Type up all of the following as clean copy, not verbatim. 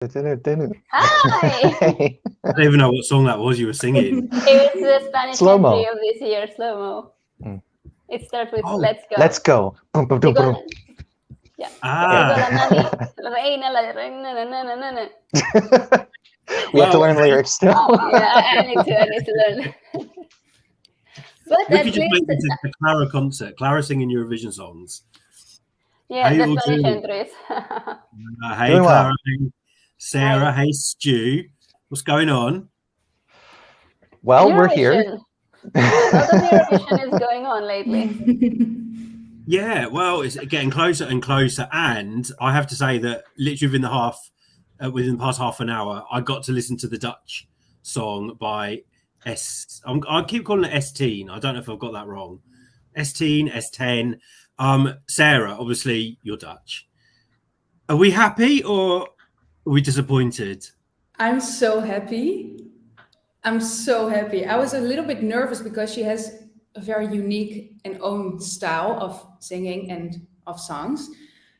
Hi! Hey. I don't even know what song that was you were singing. It was the Spanish Slow-mo. entry of this year, slow-mo. It starts with Let's Go. Let's go. Boom, boom, boom, boom. Yeah. Ah. Digo la nani, la reina, la reina, na, na, na, na, na. We have to learn lyrics still. Yeah, I need to learn. But We at could just make least, this a Clara concert. Clara singing Eurovision songs. yeah, Hey, the all Spanish doing? entries. Hey, Doing well. Clara. Hey, Sarah. Hey, Stu. What's going on? Well, we're here. A lot of Eurovision is going on lately. Yeah, well, it's getting closer and closer, and I have to say that literally within the past half an hour, I got to listen to the Dutch song by I keep calling it S-Teen. I don't know if I've got that wrong. S-Teen, S10. Sarah, obviously, you're Dutch. Are we happy or are we disappointed? I'm so happy. I'm so happy. I was a little bit nervous because she has a very unique and own style of singing and of songs.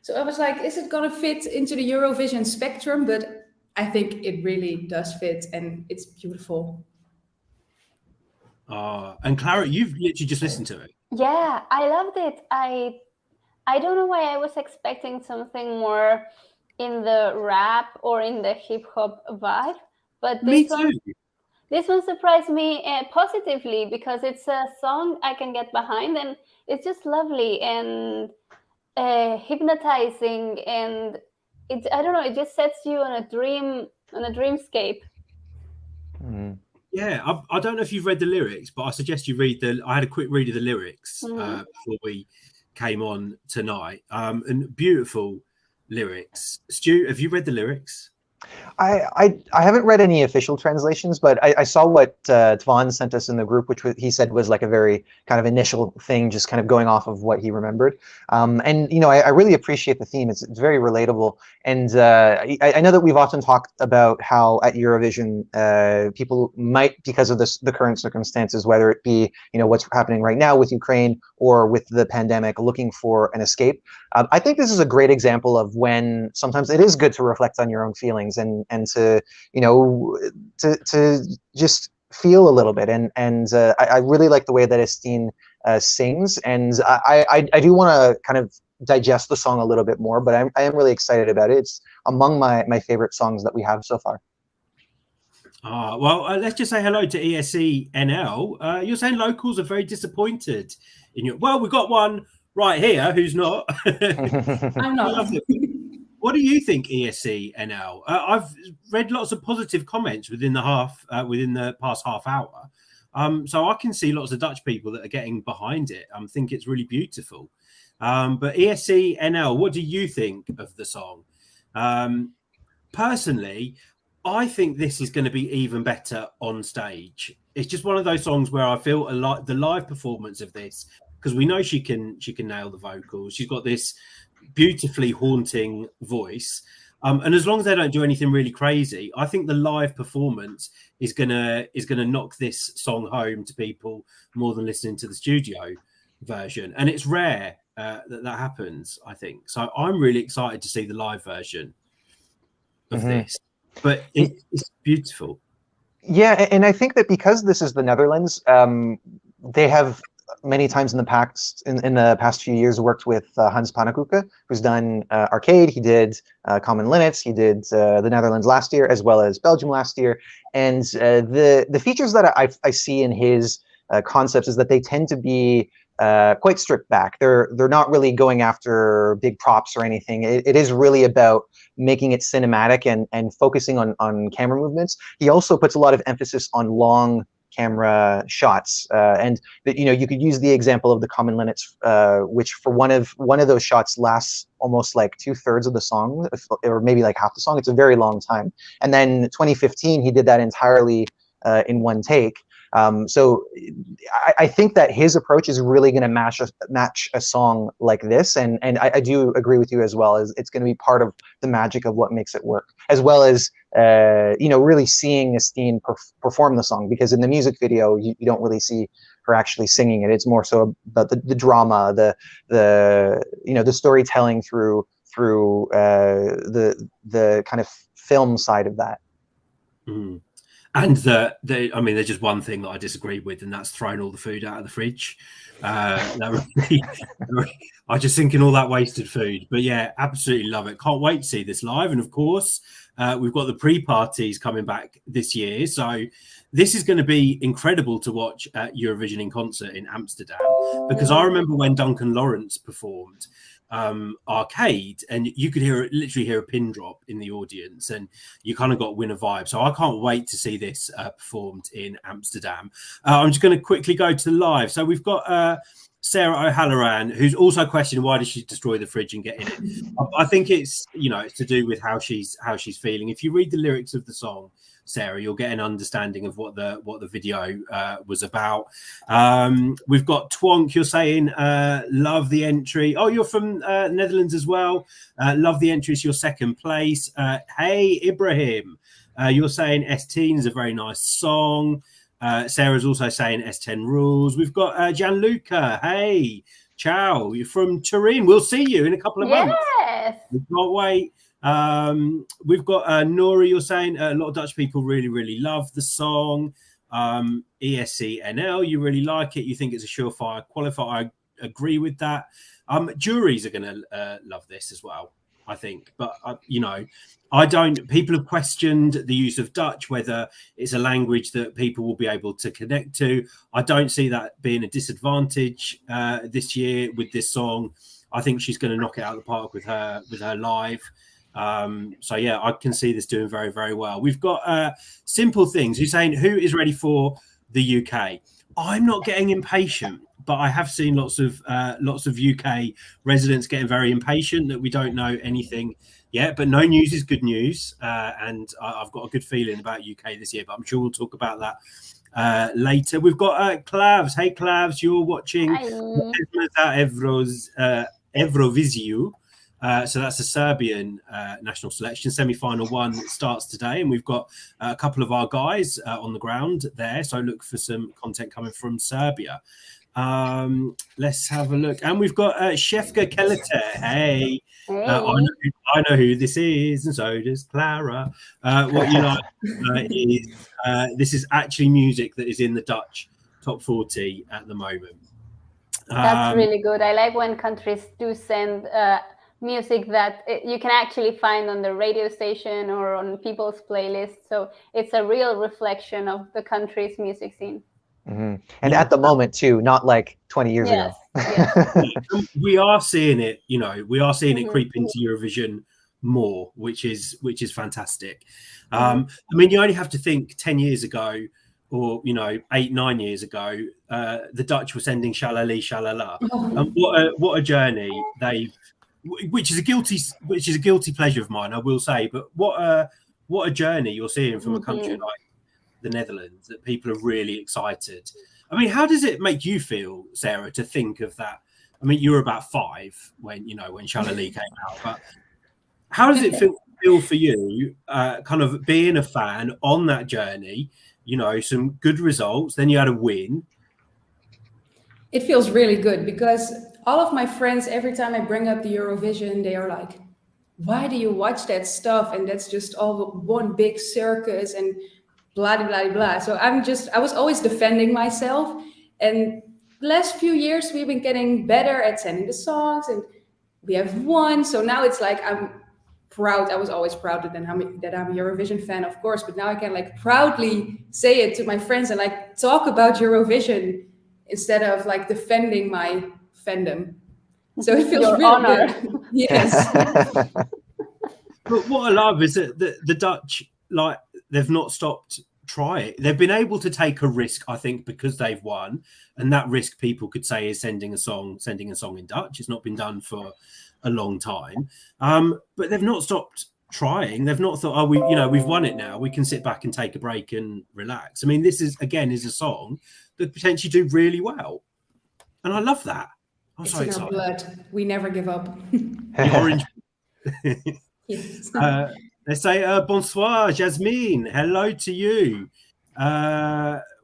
So I was like, is it going to fit into the Eurovision spectrum? But I think it really does fit and it's beautiful. And Clara, you've literally just listened to it. Yeah, I loved it. I don't know why I was expecting something more in the rap or in the hip hop vibe, but this one surprised me positively because it's a song I can get behind and it's just lovely and hypnotizing, and I don't know, it just sets you on a dreamscape. Yeah, I don't know if you've read the lyrics, but I suggest you read I had a quick read of the lyrics before we came on tonight, and beautiful lyrics. Stu, have you read the lyrics? I haven't read any official translations, but I saw what Tvan sent us in the group, which he said was like a very kind of initial thing, just kind of going off of what he remembered. And, you know, I really appreciate the theme. It's very relatable. And I know that we've often talked about how at Eurovision, people might, because of the current circumstances, whether it be, you know, what's happening right now with Ukraine or with the pandemic, looking for an escape. I think this is a great example of when sometimes it is good to reflect on your own feelings and to, you know, to just feel a little bit. And I really like the way that S-Teen sings, and I do want to kind of digest the song a little bit more, but I am really excited about it. It's among my favorite songs that we have so far. Well, let's just say hello to ESC NL. You're saying locals are very disappointed in you. Well, we've got one right here who's not. I'm not. What do you think, ESC NL? I've read lots of positive comments within the past half hour. So I can see lots of Dutch people that are getting behind it. I think it's really beautiful. But ESC NL, what do you think of the song? Personally, I think this is going to be even better on stage. It's just one of those songs where I feel the live performance of this, because we know she can nail the vocals. She's got this beautifully haunting voice, and as long as they don't do anything really crazy, I think the live performance is gonna knock this song home to people more than listening to the studio version. And it's rare that happens, I think. So I'm really excited to see the live version of this. But it's beautiful. Yeah, and I think that because this is the Netherlands, they have many times in the past few years worked with Hans Pannenkoeken, who's done Arcade. He did Common Linnets. He did the Netherlands last year, as well as Belgium last year. And the features that I see in his concepts is that they tend to be quite stripped back. They're not really going after big props or anything. It is really about making it cinematic and focusing on camera movements. He also puts a lot of emphasis on long camera shots, and you know, you could use the example of the Common Linnets, which for one of those shots lasts almost like 2/3 of the song, or maybe like half the song. It's a very long time. And then 2015, he did that entirely in one take. So I think that his approach is really going to match a song like this, and I do agree with you as well, as it's going to be part of the magic of what makes it work, as well as you know, really seeing S-Teen perform the song, because in the music video you don't really see her actually singing it. It's more so about the drama, the you know, the storytelling through the kind of film side of that. Mm. And I mean, there's just one thing that I disagree with, and that's throwing all the food out of the fridge. That really, I just thinking all that wasted food. But yeah, absolutely love it. Can't wait to see this live. And of course, we've got the pre-parties coming back this year. So this is going to be incredible to watch at Eurovision in concert in Amsterdam, because I remember when Duncan Lawrence performed Arcade, and you could literally hear a pin drop in the audience, and you kind of got winner vibe. So I can't wait to see this performed in Amsterdam. I'm just going to quickly go to the live. So we've got Sarah O'Halloran, who's also questioning why did she destroy the fridge and get in it. I think it's, it's to do with how she's feeling. If you read the lyrics of the song, Sarah, you'll get an understanding of what the video was about. We've got Twonk, you're saying love the entry. Oh, you're from Netherlands as well. Love the entry, is your second place. Hey, Ibrahim, you're saying S10 is a very nice song. Sarah's also saying S10 rules. We've got Gianluca. Hey, ciao, you're from Turin. We'll see you in a couple of months. We can't wait. We've got Nori, you're saying a lot of Dutch people really love the song. ESCNL, you really like it, you think it's a surefire qualifier. I agree with that. Juries are going to love this as well, I think, but I don't. People have questioned the use of Dutch, whether it's a language that people will be able to connect to. I don't see that being a disadvantage this year with this song. I think she's going to knock it out of the park with her live. So yeah, I can see this doing very well. We've got Simple Things who's saying, who is ready for the UK? I'm not getting impatient, but I have seen lots of UK residents getting very impatient that we don't know anything yet. But no news is good news, and I've got a good feeling about UK this year. But I'm sure we'll talk about that later. We've got Clavs. Hey Clavs, you're watching Eurovision. So that's the Serbian national selection. Semi-final one starts today, and we've got a couple of our guys on the ground there. So look for some content coming from Serbia. Let's have a look. And we've got Shefka Kelleter. Hey. I know who this is, and so does Clara. What you like is this is actually music that is in the Dutch top 40 at the moment. That's really good. I like when countries do send music that you can actually find on the radio station or on people's playlists. So it's a real reflection of the country's music scene. Mm-hmm. And at the moment too, not like 20 years ago. Yes. We are seeing it, we are seeing it creep into Eurovision more, which is fantastic. I mean, you only have to think 10 years ago, or 8-9 years ago, the Dutch were sending Shalali Shalala. And what a journey which is a guilty pleasure of mine, I will say. But what a journey you're seeing from a country like the Netherlands, that people are really excited. I mean, how does it make you feel, Sarah, to think of that? I mean, you were about 5 when Shalali came out, but how does it feel for you, kind of being a fan on that journey? Some good results, then you had a win. It feels really good, because all of my friends, every time I bring up the Eurovision, they are like, why do you watch that stuff? And that's just all one big circus and blah, blah, blah, blah. So I was always defending myself. And the last few years, we've been getting better at sending the songs, and we have won. So now it's like, I'm proud. I was always proud that I'm a Eurovision fan, of course, but now I can like proudly say it to my friends and like talk about Eurovision instead of like defending my fandom. So it feels really good. Yes. But what I love is that the Dutch, like, they've not stopped trying. They've been able to take a risk, I think, because they've won, and that risk, people could say, is sending a song in Dutch. It's not been done for a long time, but they've not stopped trying. They've not thought, we've won it now, we can sit back and take a break and relax. I mean, this is a song that potentially do really well, and I love that. I'm so excited. Our blood. We never give up. The orange. Yes. Let's say bonsoir, Jasmine. Hello to you.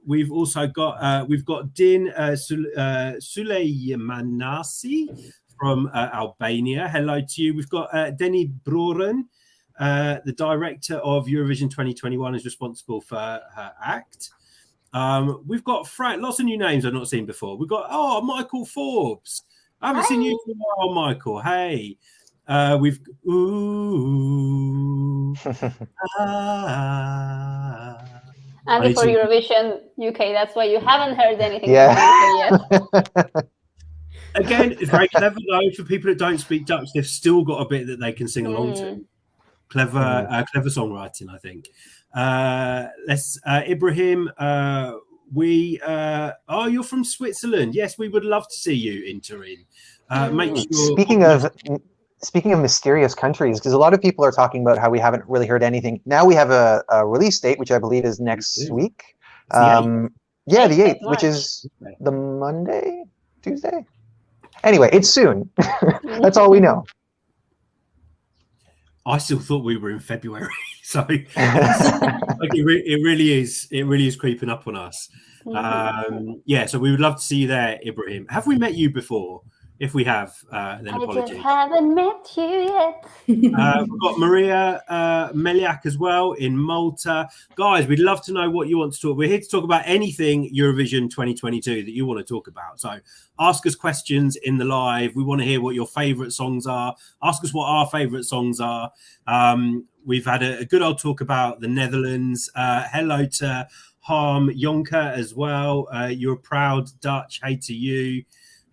We've also got Din Suleymanasi from Albania. Hello to you. We've got Denny Broren. the director of Eurovision 2021, is responsible for her act. We've got lots of new names I've not seen before. We've got Michael Forbes. I haven't seen you for a while, Michael. Hey. We've and for Eurovision UK, that's why you haven't heard anything Yeah. from UK yet. Again, it's very clever though. For people that don't speak Dutch, they've still got a bit that they can sing along to. Clever songwriting, I think. Let's Ibrahim. You're from Switzerland. Yes, we would love to see you in Turin. Make sure. Speaking of mysterious countries, because a lot of people are talking about how we haven't really heard anything. Now we have a release date, which I believe is next week. The 8th, which is the Monday, Tuesday. Anyway, it's soon. That's all we know. I still thought we were in February, so like it really is creeping up on us. So we would love to see you there, Ibrahim. Have we met you before? If we have, then apologies. I just haven't met you yet. We've got Maria Meliak as well in Malta. Guys, we'd love to know what you want to talk. We're here to talk about anything Eurovision 2022 that you want to talk about. So ask us questions in the live. We want to hear what your favourite songs are. Ask us what our favourite songs are. We've had a good old talk about the Netherlands. Hello to Harm Jonker as well. You're a proud Dutch. Hey to you.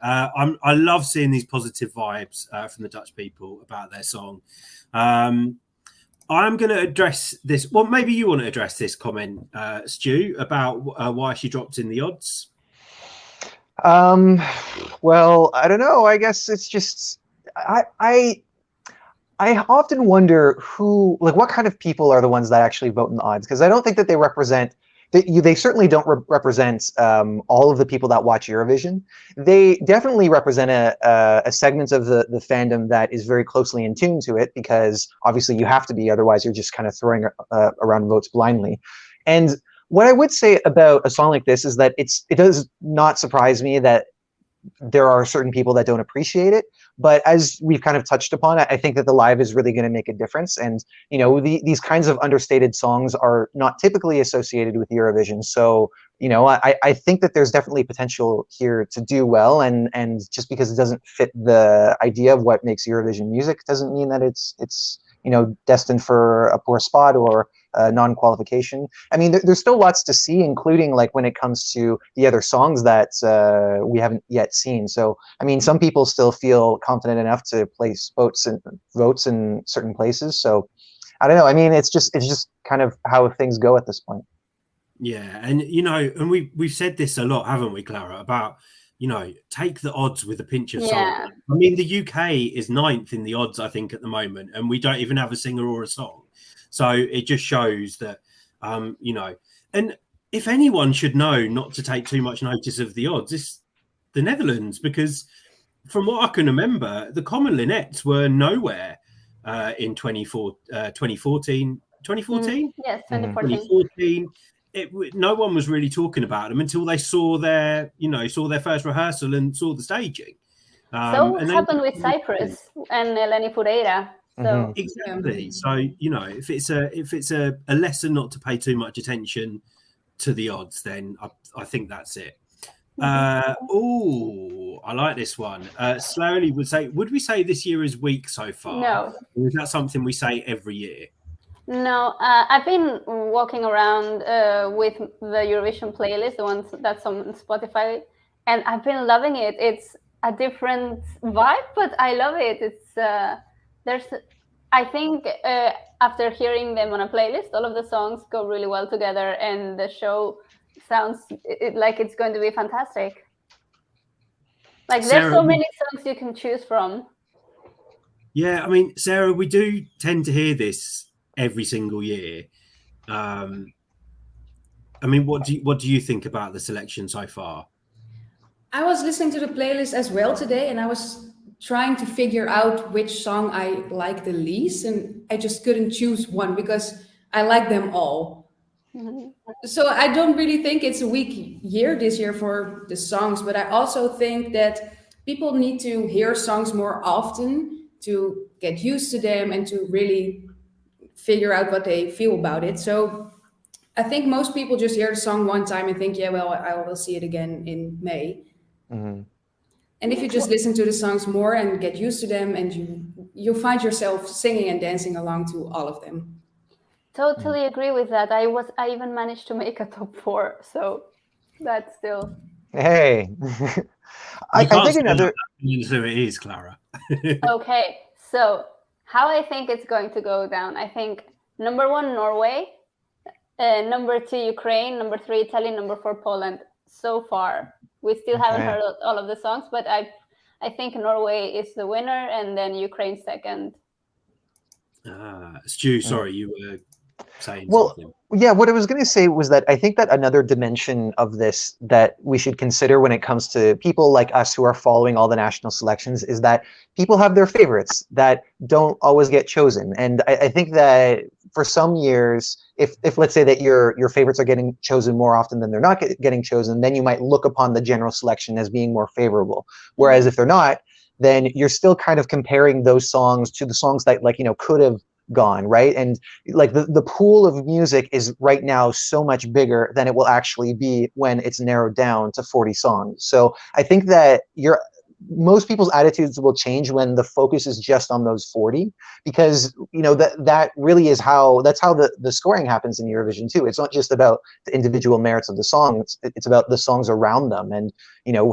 I love seeing these positive vibes from the Dutch people about their song. I'm going to address this. Well, maybe you want to address this comment, Stu, about why she dropped in the odds. Well, I don't know. I guess it's just I often wonder what kind of people are the ones that actually vote in the odds, because I don't think that they represent. They certainly don't represent all of the people that watch Eurovision. They definitely represent a segment of the fandom that is very closely in tune to it, because obviously you have to be, otherwise you're just kind of throwing around votes blindly. And what I would say about a song like this is that it does not surprise me that there are certain people that don't appreciate it. But as we've kind of touched upon, I think that the live is really going to make a difference. And, these kinds of understated songs are not typically associated with Eurovision. So, I think that there's definitely potential here to do well. And just because it doesn't fit the idea of what makes Eurovision music doesn't mean that it's destined for a poor spot or non-qualification. I mean, there's still lots to see, including like when it comes to the other songs that we haven't yet seen. So, I mean, some people still feel confident enough to place votes in certain places. So, I don't know. I mean, it's just kind of how things go at this point. Yeah, and we've said this a lot, haven't we, Clara? About take the odds with a pinch of salt. I mean, the UK is 9th in the odds, I think, at the moment, and we don't even have a singer or a song. So it just shows that, and if anyone should know not to take too much notice of the odds, it's the Netherlands, because from what I can remember, the Common Linnets were nowhere in 2014. 2014? Yes, 2014. 2014. No one was really talking about them until they saw their first rehearsal and saw the staging. So what happened with Cyprus and Eleni Foureira? So exactly. So if it's a lesson not to pay too much attention to the odds, then I think that's it. I like this one. Slowly would we say this year is weak so far? No. Or is that something we say every year? No, I've been walking around with the Eurovision playlist, the ones that's on Spotify, and I've been loving it. It's a different vibe, but I love it. It's I think after hearing them on a playlist, all of the songs go really well together, and the show sounds like it's going to be fantastic. Like, Sarah, there's so many songs you can choose from. Yeah, I mean, Sarah, we do tend to hear this every single year. I mean, what do you think about the selection so far? I was listening to the playlist as well today, and I was trying to figure out which song I like the least, and I just couldn't choose one because I like them all. Mm-hmm. So I don't really think it's a weak year this year for the songs, but I also think that people need to hear songs more often to get used to them and to really figure out what they feel about it. So I think most people just hear the song one time and think, yeah, well, I will see it again in May. Mm-hmm. And if you just listen to the songs more and get used to them, and you'll find yourself singing and dancing along to all of them. Totally agree with that. I even managed to make a top 4, so that's still. Hey, I think another. So it is, Clara. Okay, so how I think it's going to go down. I think number 1, Norway, number 2, Ukraine, number 3, Italy, number 4, Poland. So far, we still haven't heard all of the songs, but I think Norway is the winner, and then Ukraine second. Stu, sorry, you were saying something. Yeah, what I was going to say was that I think that another dimension of this that we should consider when it comes to people like us who are following all the national selections is that people have their favorites that don't always get chosen. And I think that for some years, if let's say that your favorites are getting chosen more often than they're not getting chosen, then you might look upon the general selection as being more favorable. Whereas if they're not, then you're still kind of comparing those songs to the songs that, like, could have gone, right? And like the pool of music is right now so much bigger than it will actually be when it's narrowed down to 40 songs. So I think that most people's attitudes will change when the focus is just on those 40, because that really is that's how the scoring happens in Eurovision too. It's not just about the individual merits of the song, it's about the songs around them, and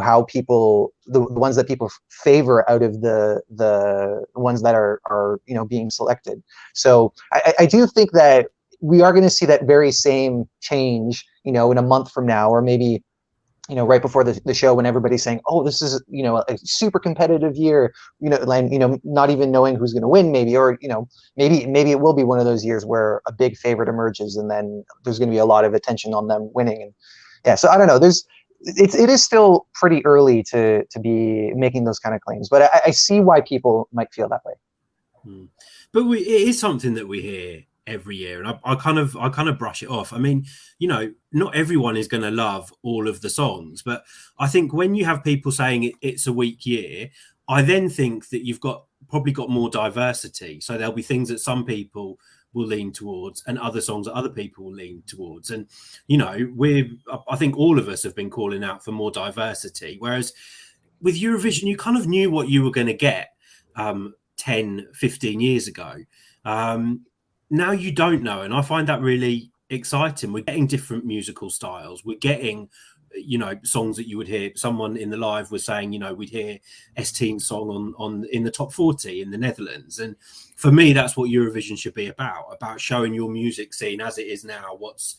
how people, the ones that people favor out of the ones that are being selected. So I do think that we are going to see that very same change in a month from now, or maybe right before the show, when everybody's saying, oh, this is, a super competitive year, not even knowing who's going to win, maybe, or, maybe it will be one of those years where a big favorite emerges and then there's going to be a lot of attention on them winning. And yeah, so I don't know, it is still pretty early to be making those kind of claims, but I see why people might feel that way. But it is something that we hear every year, and I kind of brush it off. I mean, not everyone is going to love all of the songs, but I think when you have people saying it's a weak year, I then think that you've probably got more diversity. So there'll be things that some people will lean towards and other songs that other people will lean towards. And I think all of us have been calling out for more diversity, whereas with Eurovision you kind of knew what you were going to get 10, 15 years ago. Now you don't know, and I find that really exciting. We're getting different musical styles. We're getting, songs that you would hear. Someone in the live was saying, we'd hear S-Team's song on in the top 40 in the Netherlands. And for me, that's what Eurovision should be about showing your music scene as it is now, what's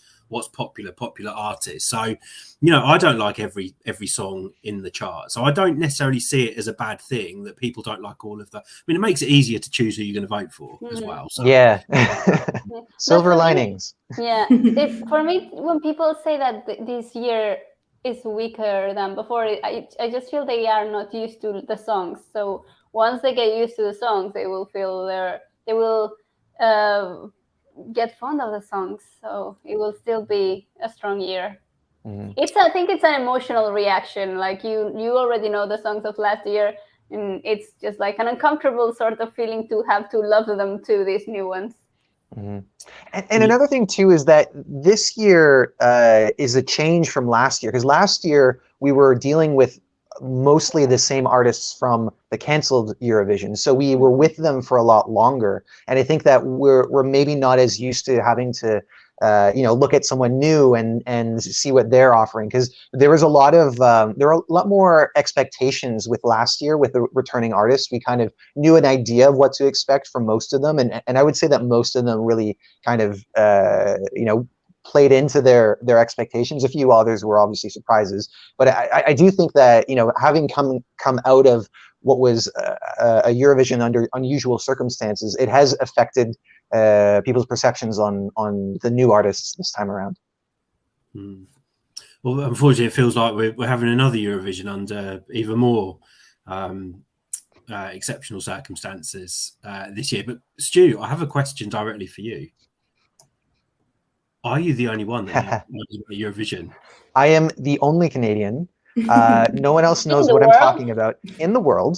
popular artists. So, I don't like every song in the chart. So I don't necessarily see it as a bad thing that people don't like all of that. I mean, it makes it easier to choose who you're going to vote for as well. So. Yeah. Silver linings. Yeah. For me, when people say that this year is weaker than before, I just feel they are not used to the songs. So once they get used to the songs, they will feel they will get fond of the songs, so it will still be a strong year. I think it's an emotional reaction, like you already know the songs of last year, and it's just like an uncomfortable sort of feeling to have to love them to these new ones. And another thing too is that this year is a change from last year, because last year we were dealing with mostly the same artists from the canceled Eurovision, so we were with them for a lot longer, and I think that we're maybe not as used to having to look at someone new and see what they're offering, because there were a lot more expectations with last year with the returning artists. We kind of knew an idea of what to expect from most of them, and I would say that most of them really kind of played into their expectations. A few others were obviously surprises, but I do think that having come out of what was a Eurovision under unusual circumstances, it has affected people's perceptions on the new artists this time around. Well, unfortunately, it feels like we're having another Eurovision under even more exceptional circumstances this year. But Stu, I have a question directly for you. Are you the only one that knows about Eurovision? I am the only Canadian. No one else knows what I'm talking about in the world.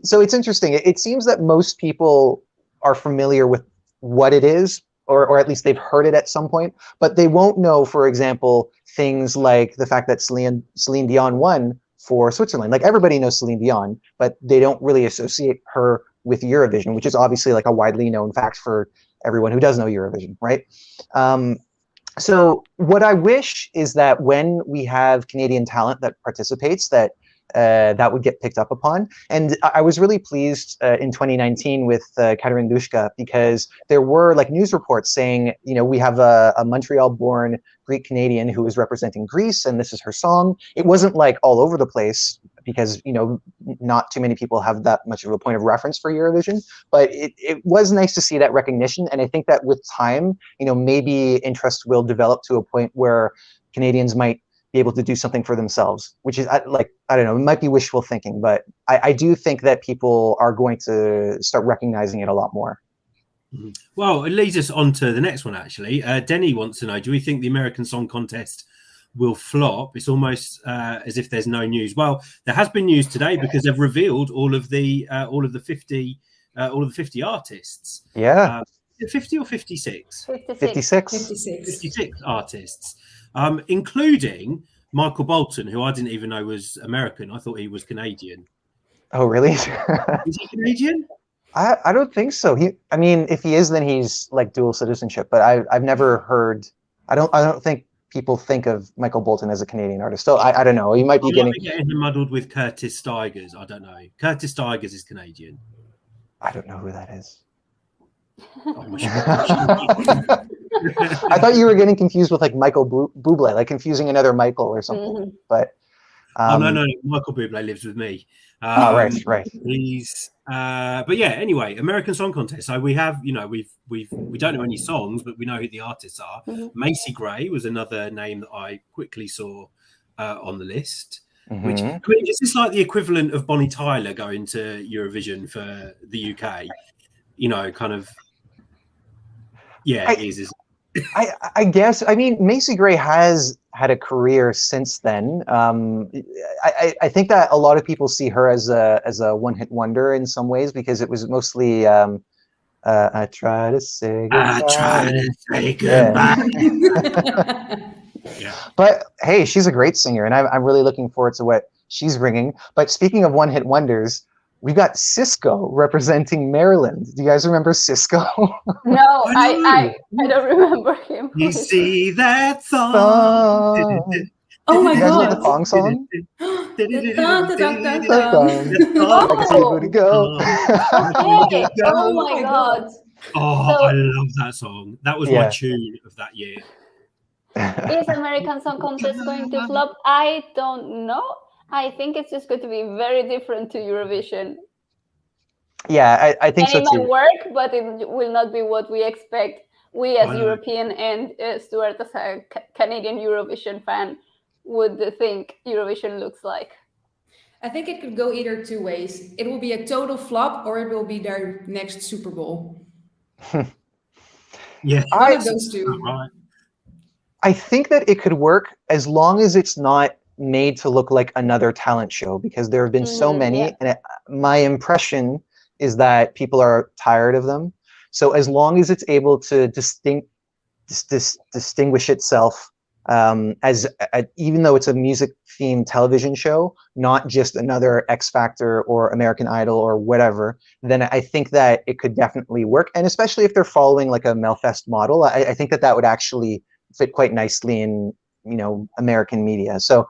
So it's interesting. It seems that most people are familiar with what it is, or at least they've heard it at some point, but they won't know, for example, things like the fact that Celine Dion won for Switzerland. Like, everybody knows Celine Dion, but they don't really associate her with Eurovision, which is obviously like a widely known fact for everyone who does know Eurovision, right? So what I wish is that when we have Canadian talent that participates, that would get picked up upon. And I was really pleased in 2019 with Katerin Dushka, because there were like news reports saying, you know, we have a Montreal-born Greek Canadian who is representing Greece, and this is her song. It wasn't like all over the place, because, you know, not too many people have that much of a point of reference for Eurovision, but it was nice to see that recognition. And I think that with time, you know, maybe interest will develop to a point where Canadians might be able to do something for themselves, which is like, I don't know, it might be wishful thinking, but I do think that people are going to start recognizing it a lot more. Well, it leads us on to the next one, actually. Denny wants to know, do we think the American Song Contest will flop? It's almost as if there's no news. Well, there has been news today, because they've revealed all of the 50 artists. Yeah. 50 or 56? 56 artists, including Michael Bolton, who I didn't even know was American. I thought he was Canadian. Oh, really? Is he Canadian? I don't think so. I mean, if he is, then he's like dual citizenship. But I've never heard. I don't think people think of Michael Bolton as a Canadian artist. So I don't know. He might be getting him muddled with Curtis Stigers. I don't know. Curtis Stigers is Canadian. I don't know who that is. Oh, I thought you were getting confused with like Michael Bublé, like confusing another Michael or something. But no, Michael Bublé lives with me. Right. He's but yeah. Anyway, American Song Contest. So we have, you know, we don't know any songs, but we know who the artists are. Macy Gray was another name that I quickly saw on the list. Which, I mean, is this like the equivalent of Bonnie Tyler going to Eurovision for the UK? You know, kind of. Yeah, it is. I guess. I mean, Macy Gray has had a career since then. I think that a lot of people see her as a one-hit wonder in some ways, because it was mostly I try to say goodbye. I try to say goodbye. Yeah. But hey, she's a great singer, and I'm really looking forward to what she's bringing. But speaking of one-hit wonders, we've got Cisco representing Maryland. Do you guys remember Cisco? No, I don't remember him. You see that song? Oh my you guys know god! the Thong song? Okay. Oh my god! I love that song. That was my tune of that year. Is American Song Contest going to flop? I don't know. I think it's just going to be very different to Eurovision. Yeah, I think so too. It might work, but it will not be what we expect. We as European and Stuart as a Canadian Eurovision fan would think Eurovision looks like. I think it could go either two ways. It will be a total flop, or it will be their next Super Bowl. Yeah, one of those two. I think that it could work as long as it's not made to look like another talent show, because there have been so many, and my impression is that people are tired of them. So as long as it's able to distinguish itself as even though it's a music-themed television show, not just another X Factor or American Idol or whatever, then I think that it could definitely work. And especially if they're following like a Melfest model, I think that would actually fit quite nicely in, you know, American media. So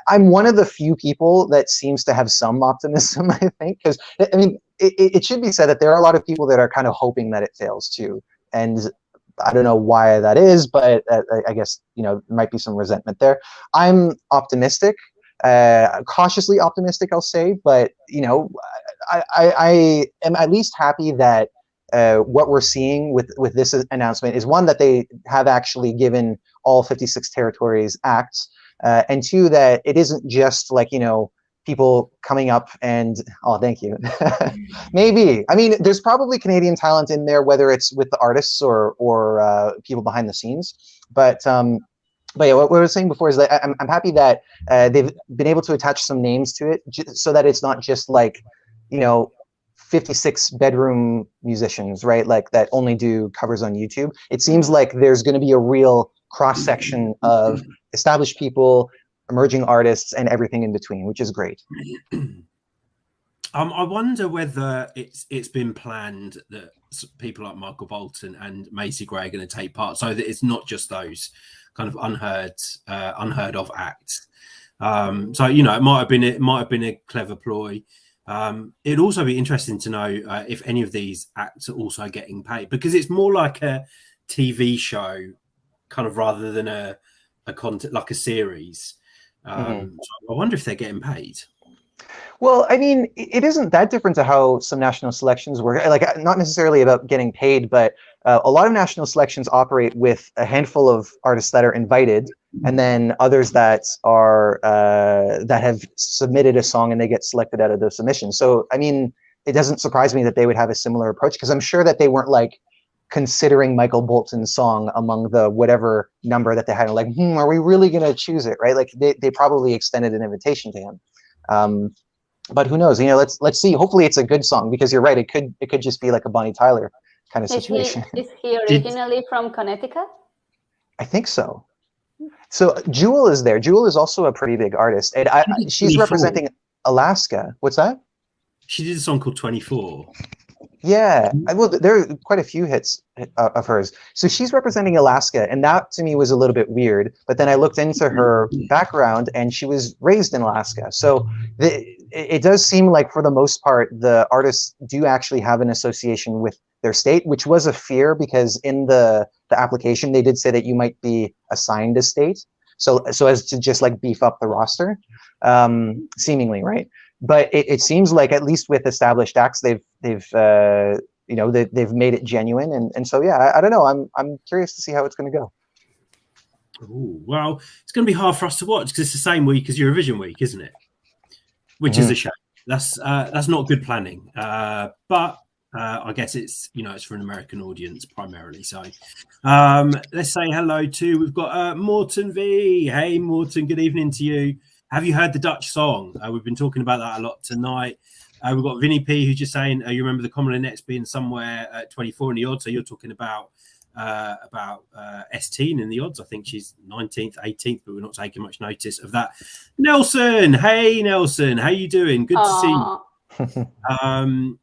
I'm one of the few people that seems to have some optimism, I think, because I mean, it should be said that there are a lot of people that are kind of hoping that it fails too. And I don't know why that is, but I guess, you know, there might be some resentment there. I'm optimistic, cautiously optimistic, I'll say, but, you know, I am at least happy that what we're seeing with this announcement is, one, that they have actually given all 56 territories acts, and two, that it isn't just like, you know, people coming up and, oh, thank you. Maybe. I mean, there's probably Canadian talent in there, whether it's with the artists or people behind the scenes. But yeah, what I was saying before is that I'm happy that they've been able to attach some names to it, so that it's not just like, you know, 56 bedroom musicians, right? Like that only do covers on YouTube. It seems like there's going to be a real cross section of established people, emerging artists, and everything in between, which is great. I wonder whether it's been planned that people like Michael Bolton and Macy Gray are going to take part, so that it's not just those kind of unheard of acts. So you know, it might have been a clever ploy. It'd also be interesting to know if any of these acts are also getting paid, because it's more like a TV show, kind of, rather than a content like a series. So I wonder if they're getting paid. Well, I mean, it isn't that different to how some national selections work. Like, not necessarily about getting paid, but a lot of national selections operate with a handful of artists that are invited, and then others that are that have submitted a song and they get selected out of those submissions. So, I mean, it doesn't surprise me that they would have a similar approach, because I'm sure that they weren't like considering Michael Bolton's song among the whatever number that they had. Like, are we really going to choose it, right? Like, they probably extended an invitation to him. But who knows? You know, let's see. Hopefully, it's a good song, because you're right. It could just be like a Bonnie Tyler kind of situation. Is he originally from Connecticut? I think so. So Jewel is there. Jewel is also a pretty big artist, and she's representing Alaska. What's that? She did a song called 24. Yeah, well, there are quite a few hits of hers. So she's representing Alaska, and that to me was a little bit weird. But then I looked into her background, and she was raised in Alaska. So it does seem like, for the most part, the artists do actually have an association with their state, which was a fear, because in the application they did say that you might be assigned a state, so as to just like beef up the roster, seemingly, right? But it seems like, at least with established acts, they've made it genuine, and so yeah, I don't know. I'm curious to see how it's going to go. Ooh, well, it's going to be hard for us to watch, because it's the same week as Eurovision week, isn't it? Which is a shame. That's not good planning. But I guess it's for an American audience primarily. So let's say hello to, we've got Morten V. Hey Morten, good evening to you. Have you heard the Dutch song? We've been talking about that a lot tonight. We've got Vinny P, who's just saying, you remember the common index being somewhere at 24 in the odds. So you're talking about S-Teen in the odds. I think she's 19th, 18th, but we're not taking much notice of that. Nelson, hey Nelson, how you doing? Good to see you.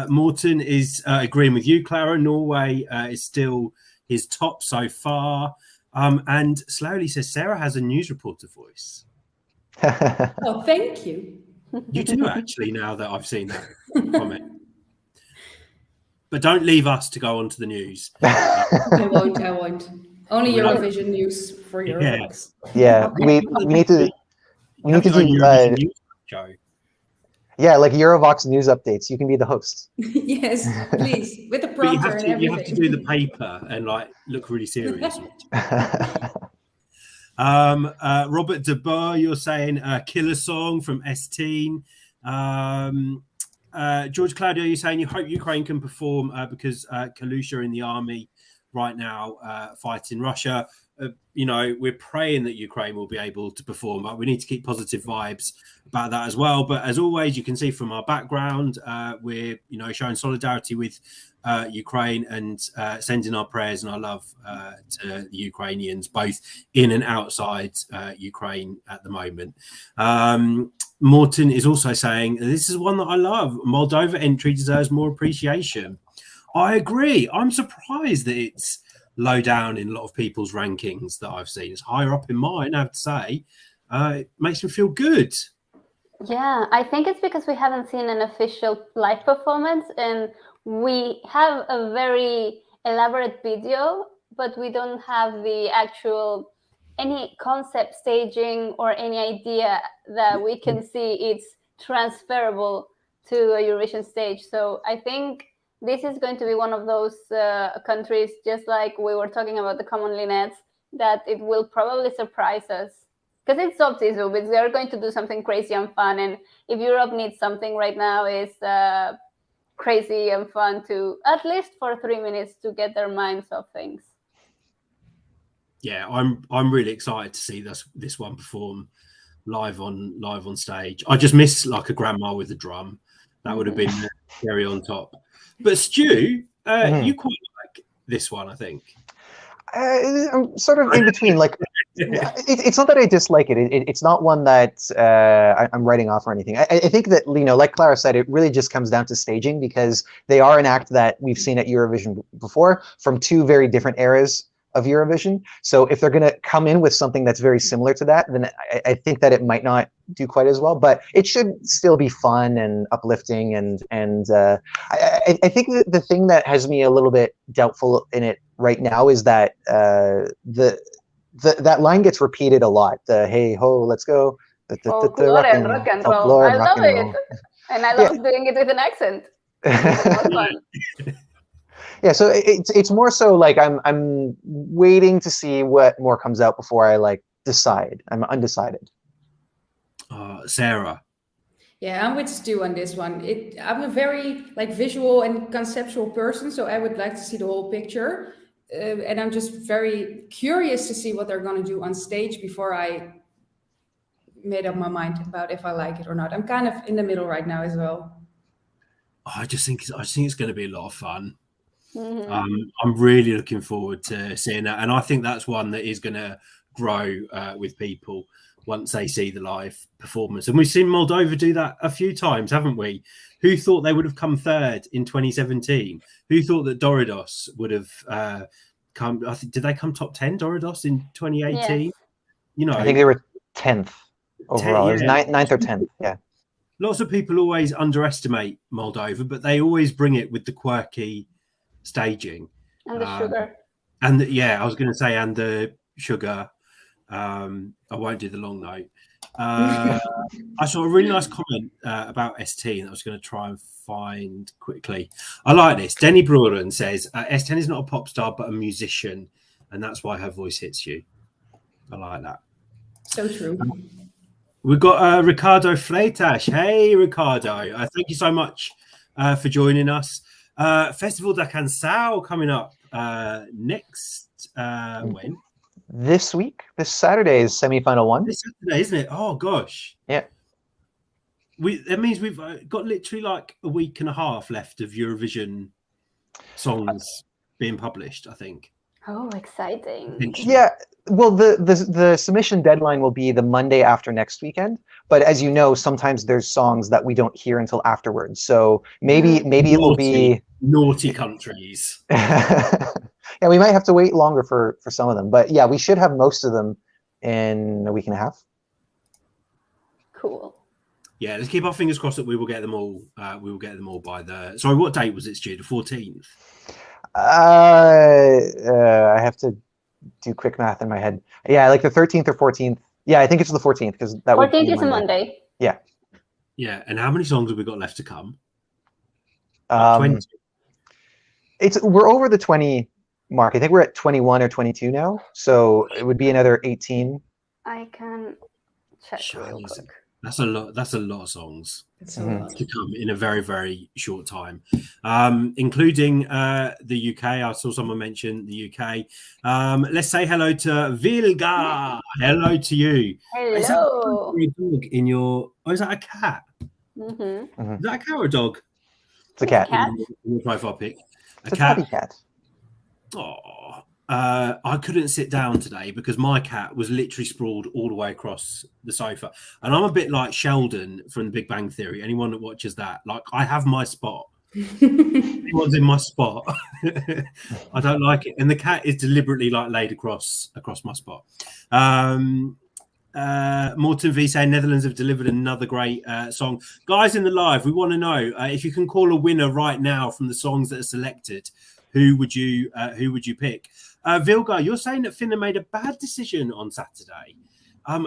Morten is agreeing with you, Clara. Norway is still his top so far. And Slowly says Sarah has a news reporter voice. Oh, thank you. You do, actually, now that I've seen that comment. But don't leave us to go on to the news. I won't. Only Eurovision news for Eurovoxx. Yeah, we need to do show. Yeah, like Eurovoxx news updates. You can be the host. Yes, please, with the prompter and everything. You have to do the paper and look really serious. Robert De Boer, you're saying killer song from S-Teen. George Claudio, you're saying you hope Ukraine can perform because Kalusha in the army right now fighting Russia. We're praying that Ukraine will be able to perform, but we need to keep positive vibes about that as well. But as always, you can see from our background, we're showing solidarity with Ukraine and sending our prayers and our love to the Ukrainians, both in and outside Ukraine at the moment. Morten is also saying, this is one that I love. Moldova entry deserves more appreciation. I agree. I'm surprised that it's low down in a lot of people's rankings that I've seen. It's higher up in mine, I have to say. It makes me feel good. Yeah, I think it's because we haven't seen an official live performance, and we have a very elaborate video, but we don't have the actual any concept staging or any idea that we can see it's transferable to a Eurovision stage. So I think this is going to be one of those countries, just like we were talking about the common linnets, that it will probably surprise us. Because it's Zopti Zubits, they're going to do something crazy and fun. And if Europe needs something right now, is crazy and fun to, at least for 3 minutes, to get their minds off things. Yeah, I'm really excited to see this one perform live on stage. I just miss like a grandma with a drum. That would have been cherry on top. But Stu, you quite like this one, I think. I'm sort of in between. Like, it's not that I dislike it. It's not one that I'm writing off or anything. I think that, you know, like Clara said, it really just comes down to staging, because they are an act that we've seen at Eurovision before from two very different eras of Eurovision. So if they're going to come in with something that's very similar to that, then I think that it might not do quite as well. But it should still be fun and uplifting. And I think that the thing that has me a little bit doubtful in it right now is that that line gets repeated a lot. The hey ho, let's go. Folklore and rock and roll. I love it, and I love doing it with an accent. Yeah, so it's more so like I'm waiting to see what more comes out before I like decide. I'm undecided. Sarah. Yeah, I'm with Stu on this one. I'm a very like visual and conceptual person, so I would like to see the whole picture. And I'm just very curious to see what they're going to do on stage before I made up my mind about if I like it or not. I'm kind of in the middle right now as well. I think it's going to be a lot of fun. I'm really looking forward to seeing that, and I think that's one that is going to grow with people once they see the live performance. And we've seen Moldova do that a few times, haven't we? Who thought they would have come third in 2017? Who thought that Doridos would have come? I think, did they come top 10, Doridos, in 2018? Yes. You know, I think they were 10th overall. It was 9th or 10th. Yeah. Lots of people always underestimate Moldova, but they always bring it with the quirky staging and the sugar. And I was going to say, and the sugar. I won't do the long note. I saw a really nice comment about S10 that I was going to try and find quickly. I like this. Denny Broden says, S10 is not a pop star, but a musician, and that's why her voice hits you. I like that. So true. We've got Ricardo Freitas. Hey, Ricardo. Thank you so much for joining us. Festival da Canção coming up next when? This week, this Saturday is semi-final one. This Saturday, isn't it? Oh gosh. Yeah. That means we've got literally like a week and a half left of Eurovision songs being published, I think. Oh, exciting. Yeah. Well, the submission deadline will be the Monday after next weekend. But as you know, sometimes there's songs that we don't hear until afterwards. So maybe it will be naughty countries. Yeah, we might have to wait longer for some of them. But yeah, we should have most of them in a week and a half. Cool. Yeah, let's keep our fingers crossed that we will get them all. We will get them all by the. Sorry, what date was it, Stu? The 14th. I have to do quick math in my head. Yeah, like the 13th or 14th. Yeah, I think it's the 14th because that 14th is a Monday. Yeah. Yeah, and how many songs have we got left to come? 20. We're over the 20 mark. I think we're at 21 or 22 now. So it would be another 18. I can check real quick. That's a lot. That's a lot of songs to come in a very, very short time, including the UK. I saw someone mention the UK. Let's say hello to Vilga. Hello to you. Hello. Is that a dog in your? Oh, is that a cat? Mm-hmm. Is that a cat or a dog? It's a cat. In your profile pic. It's a tabby cat. Oh. I couldn't sit down today because my cat was literally sprawled all the way across the sofa. And I'm a bit like Sheldon from The Big Bang Theory. Anyone that watches that, like, I have my spot. Everyone's in my spot. I don't like it. And the cat is deliberately like laid across my spot. Morton V saying Netherlands have delivered another great song. Guys in the live, we want to know if you can call a winner right now from the songs that are selected. Who would you pick? Vilga, you're saying that Finna made a bad decision on Saturday.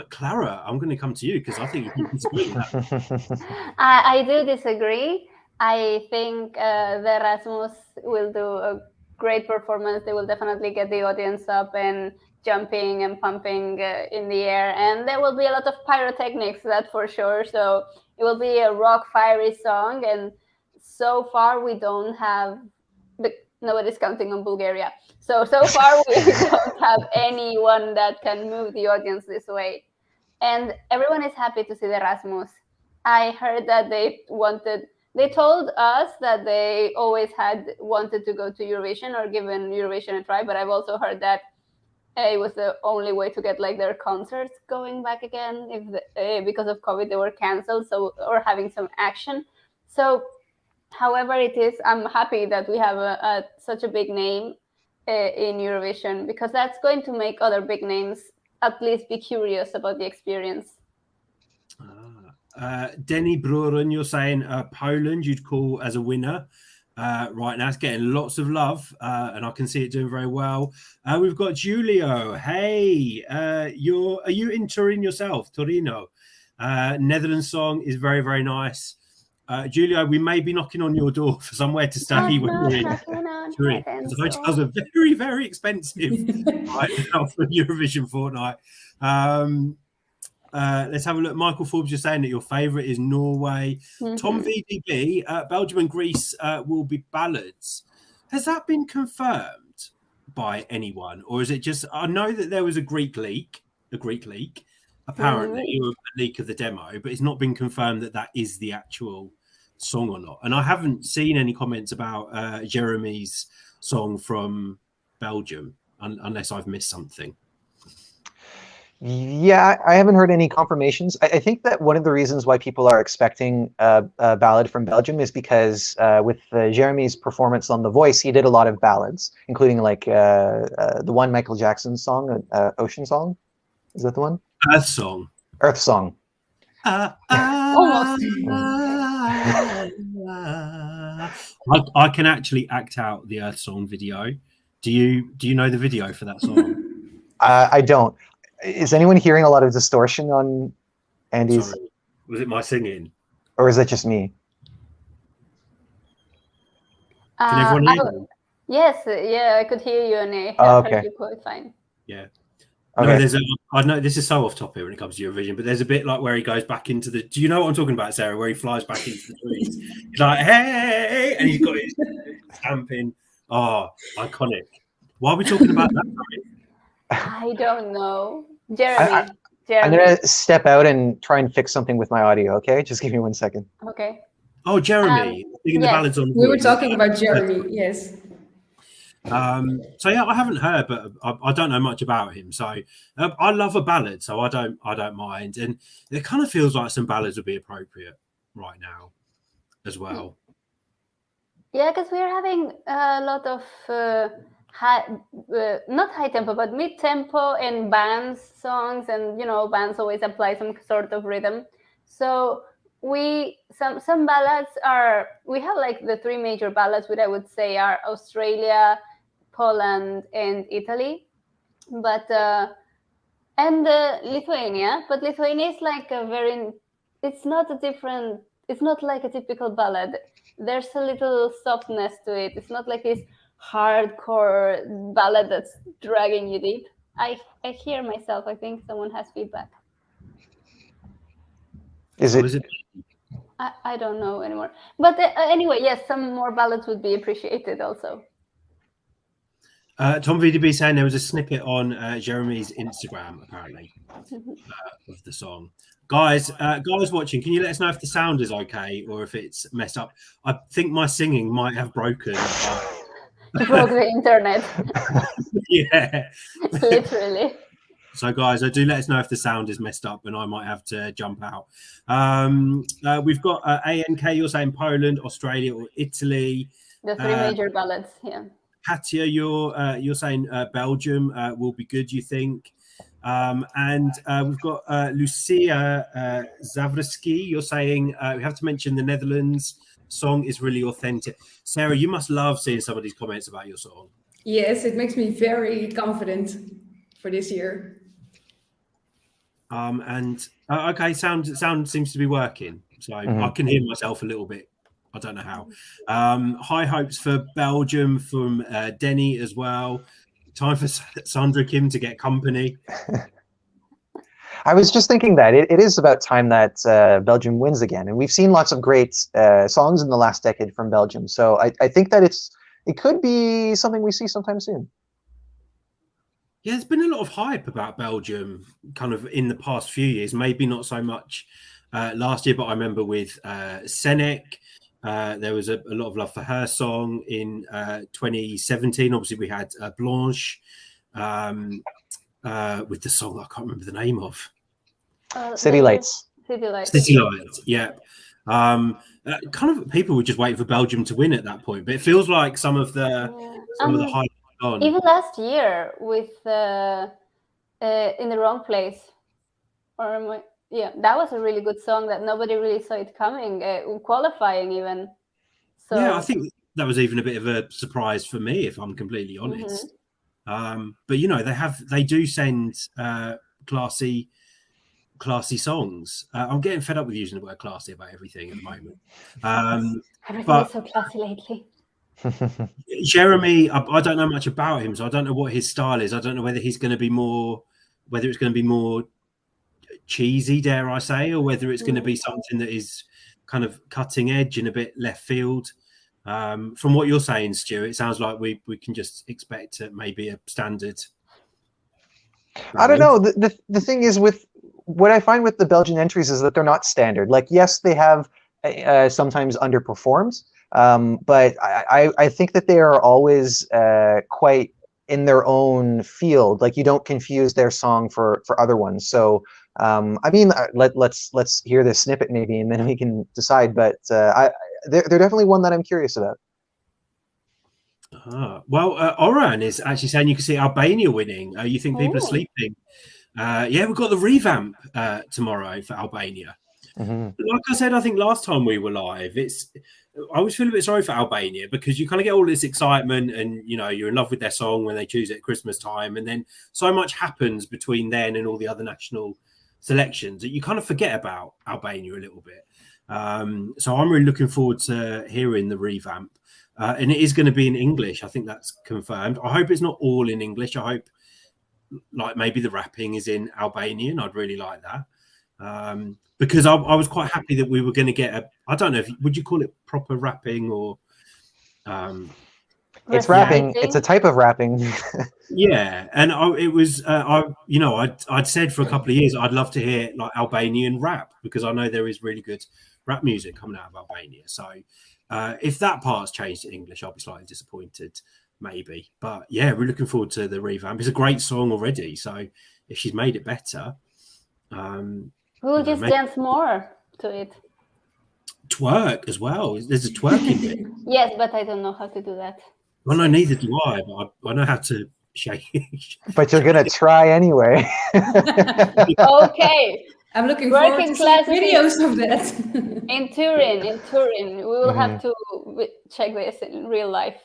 Clara, I'm going to come to you because I think you disagree with that. I do disagree. I think the Rasmus will do a great performance. They will definitely get the audience up and jumping and pumping in the air. And there will be a lot of pyrotechnics, that's for sure. So it will be a rock, fiery song. And so far, we don't have... Nobody's counting on Bulgaria. So far, we don't have anyone that can move the audience this way. And everyone is happy to see the Rasmus. I heard that they wanted They told us that they always had wanted to go to Eurovision or given Eurovision a try, but I've also heard that it was the only way to get like their concerts going back again. If because of COVID they were canceled, so or having some action. So, however it is, I'm happy that we have such a big name in Eurovision, because that's going to make other big names at least be curious about the experience. Denny Bruren, you're saying Poland you'd call as a winner. Right now it's getting lots of love, and I can see it doing very well. We've got Julio. Hey, are you in Turin yourself? Torino. Netherlands song is very, very nice. Julio, we may be knocking on your door for somewhere to stay when you're in Turin, because the hotels are very, very expensive right now for Eurovision fortnight. Let's have a look. Michael Forbes, you're saying that your favourite is Norway. Tom VDB, Belgium and Greece will be ballads. Has that been confirmed by anyone, or is it just? I know that there was a Greek leak, apparently, a leak of the demo, but it's not been confirmed that that is the actual song or not. And I haven't seen any comments about Jeremy's song from Belgium, unless I've missed something. Yeah, I haven't heard any confirmations. I think that one of the reasons why people are expecting a ballad from Belgium is because with Jeremy's performance on The Voice, he did a lot of ballads, including like the one Michael Jackson song, Ocean Song. Is that the one? Earth Song. Earth Song. Almost. I can actually act out the Earth Song video. Do you know the video for that song? I don't. Is anyone hearing a lot of distortion on Andy's? Sorry. Was it my singing? Or is that just me? Can everyone hear me? Yes, yeah, I could hear you, and I heard you quite fine. Yeah. Okay. No, I know this is so off topic when it comes to Eurovision, but there's a bit like where he goes back into the. Do you know what I'm talking about, Sarah? Where he flies back into the trees. He's like, hey, and he's got his stamping. Oh, iconic. Why are we talking about that? I don't know. Jeremy. I'm going to step out and try and fix something with my audio, okay? Just give me 1 second. Okay. Oh, Jeremy. Singing the ballads on. We were talking about Jeremy, yes. So yeah, I haven't heard, but I don't know much about him. So I love a ballad, so I don't mind. And it kind of feels like some ballads would be appropriate right now as well. Yeah, because we're having a lot of not high tempo, but mid tempo and bands songs, and bands always apply some sort of rhythm. So some ballads are, we have like the three major ballads, which I would say are Australia, Poland, and Italy, but and Lithuania. But Lithuania is like it's not like a typical ballad. There's a little softness to it. It's not like this hardcore ballad that's dragging you deep. I hear myself. I think someone has feedback. Is it? I don't know anymore. But anyway, yes, some more ballads would be appreciated also. Tom VDB saying there was a snippet on Jeremy's Instagram, apparently, of the song. Guys watching, can you let us know if the sound is okay or if it's messed up? I think my singing might have broken. You broke the internet. Yeah. Literally. So, guys, do let us know if the sound is messed up and I might have to jump out. We've got ANK, you're saying Poland, Australia, or Italy. The three major ballads, yeah. Katya, you're saying Belgium will be good, you think? And we've got Lucia Zavreski. You're saying we have to mention the Netherlands song is really authentic. Sarah, you must love seeing some of these comments about your song. Yes, it makes me very confident for this year. And okay, sound seems to be working. So I can hear myself a little bit. I don't know how. High hopes for Belgium from Denny as well. Time for Sandra Kim to get company. I was just thinking that it is about time that Belgium wins again. And we've seen lots of great songs in the last decade from Belgium. So I think that it could be something we see sometime soon. Yeah, there's been a lot of hype about Belgium kind of in the past few years. Maybe not so much last year, but I remember with Senek, There was a lot of love for her song in 2017. Obviously, we had Blanche with the song I can't remember the name of. City Lights. City Lights. City Lights, yeah. Kind of people were just waiting for Belgium to win at that point, but it feels like some of the hype on. Even last year with In the Wrong Place, that was a really good song that nobody really saw it coming, qualifying even. So yeah, I think that was even a bit of a surprise for me, if I'm completely honest. But you know, they do send classy songs. I'm getting fed up with using the word classy about everything at the moment. Everything is so classy lately. Jeremy, I don't know much about him, so I don't know what his style is. I don't know whether it's going to be more cheesy, dare I say, or whether it's going to be something that is kind of cutting edge and a bit left field. From what you're saying, Stu, it sounds like we can just expect maybe a standard. I don't know. The thing is, with what I find with the Belgian entries is that they're not standard. Like, yes, they have sometimes underperformed, but I think that they are always quite in their own field. Like, you don't confuse their song for other ones. So I mean, let's hear this snippet maybe, and then we can decide. But they're definitely one that I'm curious about. Well, Oran is actually saying you can see Albania winning. You think people are sleeping? Yeah, we've got the revamp tomorrow for Albania. Like I said, I think last time we were live, I always feel a bit sorry for Albania because you kind of get all this excitement and, you know, you're in love with their song when they choose it at Christmas time. And then so much happens between then and all the other national selections that you kind of forget about Albania a little bit. So I'm really looking forward to hearing the revamp. And it is going to be in English. I think that's confirmed. I hope it's not all in English. I hope like maybe the rapping is in Albanian. I'd really like that. Because I was quite happy that we were going to get I don't know, would you call it proper rapping or... It's rapping. It's a type of rapping. Yeah. And it was, I'd said for a couple of years, I'd love to hear like Albanian rap because I know there is really good rap music coming out of Albania. So if that part's changed to English, I'll be slightly disappointed, maybe. But yeah, we're looking forward to the revamp. It's a great song already. So if she's made it better... we'll just dance more to it. Twerk as well. There's a twerking bit. Yes, but I don't know how to do that. Well, no, neither do I. But I know how to shake. But you're gonna try anyway. Okay. I'm looking forward to see videos of that. In Turin, we will have to check this in real life.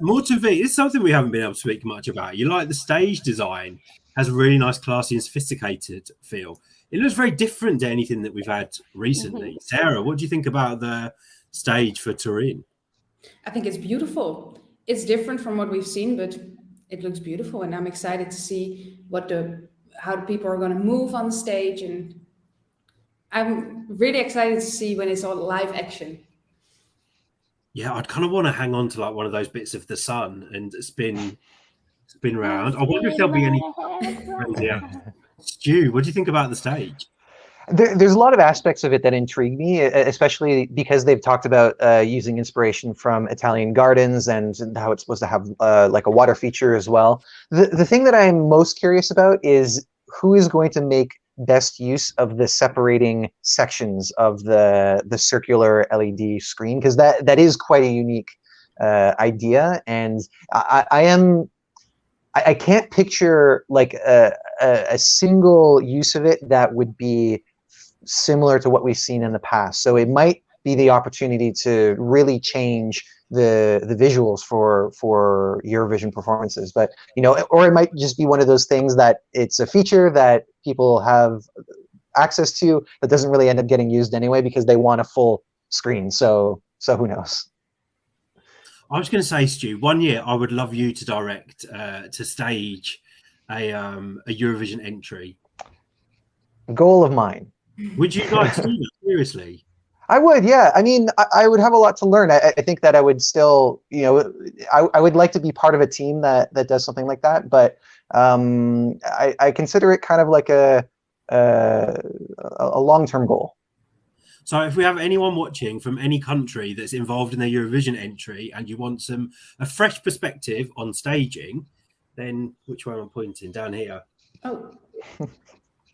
Morton V, it's something we haven't been able to speak much about. You like the stage design, has a really nice, classy and sophisticated feel. It looks very different to anything that we've had recently. Sarah, what do you think about the stage for Turin? I think it's beautiful. It's different from what we've seen, but it looks beautiful, and I'm excited to see how the people are going to move on the stage, and I'm really excited to see when it's all live action. Yeah, I'd kind of want to hang on to like one of those bits of the sun and spin around. I wonder if there'll be any. Stu, what do you think about the stage? There's a lot of aspects of it that intrigue me, especially because they've talked about using inspiration from Italian gardens and how it's supposed to have like a water feature as well. The thing that I'm most curious about is who is going to make best use of the separating sections of the circular LED screen, because that is quite a unique idea, and I can't picture like a single use of it that would be similar to what we've seen in the past. So it might be the opportunity to really change the visuals for Eurovision performances. But or it might just be one of those things that it's a feature that people have access to that doesn't really end up getting used anyway because they want a full screen. So who knows? I was going to say, Stu, one year I would love you to direct, to stage a Eurovision entry. Goal of mine. Would you like to do that, seriously? I would, yeah. I mean, I would have a lot to learn. I think that I would still, I would like to be part of a team that does something like that. But I consider it kind of like a long-term goal. So if we have anyone watching from any country that's involved in their Eurovision entry and you want a fresh perspective on staging, then which way am I pointing? Down here. Oh.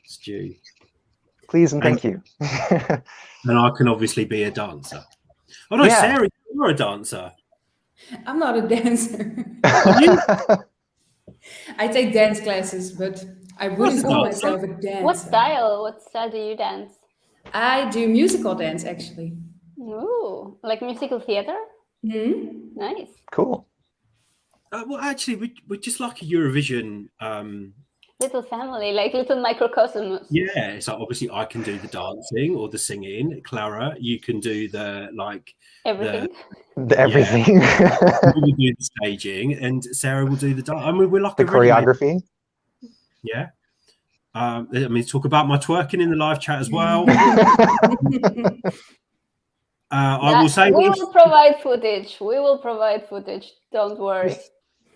Stu. Please and thank you. And I can obviously be a dancer. Oh no, Yeah. Sarah, you're a dancer. I'm not a dancer. I take dance classes, but I wouldn't call myself a dancer. What style do you dance? I do musical dance, actually. Ooh, like musical theater? Mm-hmm. Nice. Cool. Well, actually, we're just like a Eurovision... little family, like little microcosmos. Yeah, so obviously I can do the dancing or the singing. Clara, you can do the everything. The everything. Yeah. You will do the staging, and Sarah will do the dance. I mean, we're like the choreography. Yeah. I mean, talk about my twerking in the live chat as well. I will say we will provide footage. We will provide footage. Don't worry.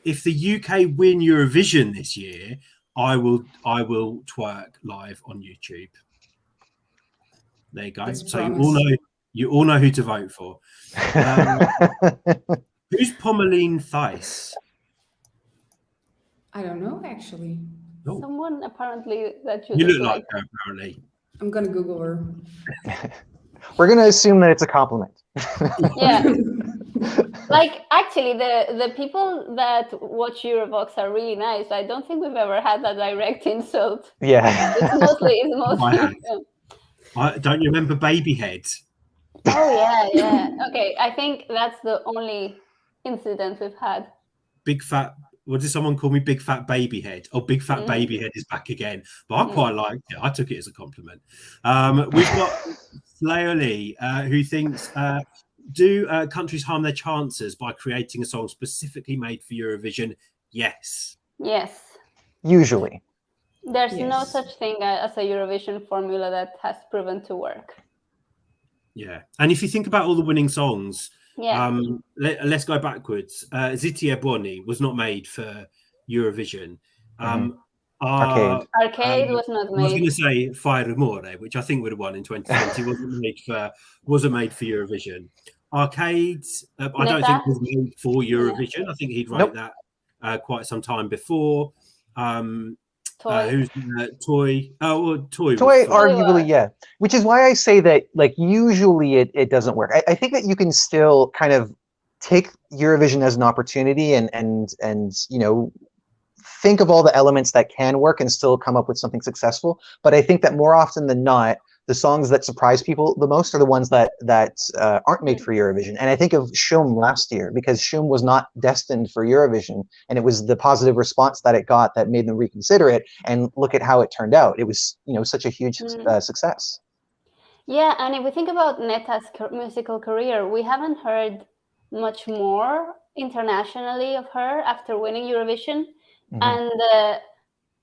If the UK win Eurovision this year, I will twerk live on YouTube. There you go. That's so promise. you all know who to vote for. Who's Pommeline Thijs? I don't know, actually. Oh. Someone apparently that You look like her, apparently. I'm gonna Google her. We're gonna assume that it's a compliment. Yeah. Like actually the people that watch Eurovoxx are really nice. I don't think we've ever had a direct insult. Yeah. It's mostly Don't you remember Babyhead? Oh yeah. Okay, I think that's the only incident we've had. Big fat. What did someone call me? Big fat babyhead. Oh, big fat babyhead is back again. But I quite liked it. I took it as a compliment. We've got Slaoli, who thinks, do countries harm their chances by creating a song specifically made for Eurovision? Yes. Yes. Usually. There's no such thing as a Eurovision formula that has proven to work. Yeah. And if you think about all the winning songs, yeah. Let's go backwards. Zitti E Buoni was not made for Eurovision. Arcade was not made. I was going to say Fai Rumore, which I think would have won in 2020, wasn't made for Eurovision. Arcade, I don't think was made for Eurovision. I think he'd wrote that quite some time before. Toy. Who's Toy? Oh, well, Toy. Toy, arguably, yeah. Which is why I say that, like, usually it doesn't work. I think that you can still kind of take Eurovision as an opportunity and you know, think of all the elements that can work and still come up with something successful. But I think that more often than not, the songs that surprise people the most are the ones that aren't made for Eurovision. And I think of Shum last year, because Shum was not destined for Eurovision, and it was the positive response that it got that made them reconsider it. And look at how it turned out. It was, you know, such a huge success. Yeah, and if we think about Neta's musical career, we haven't heard much more internationally of her after winning Eurovision. And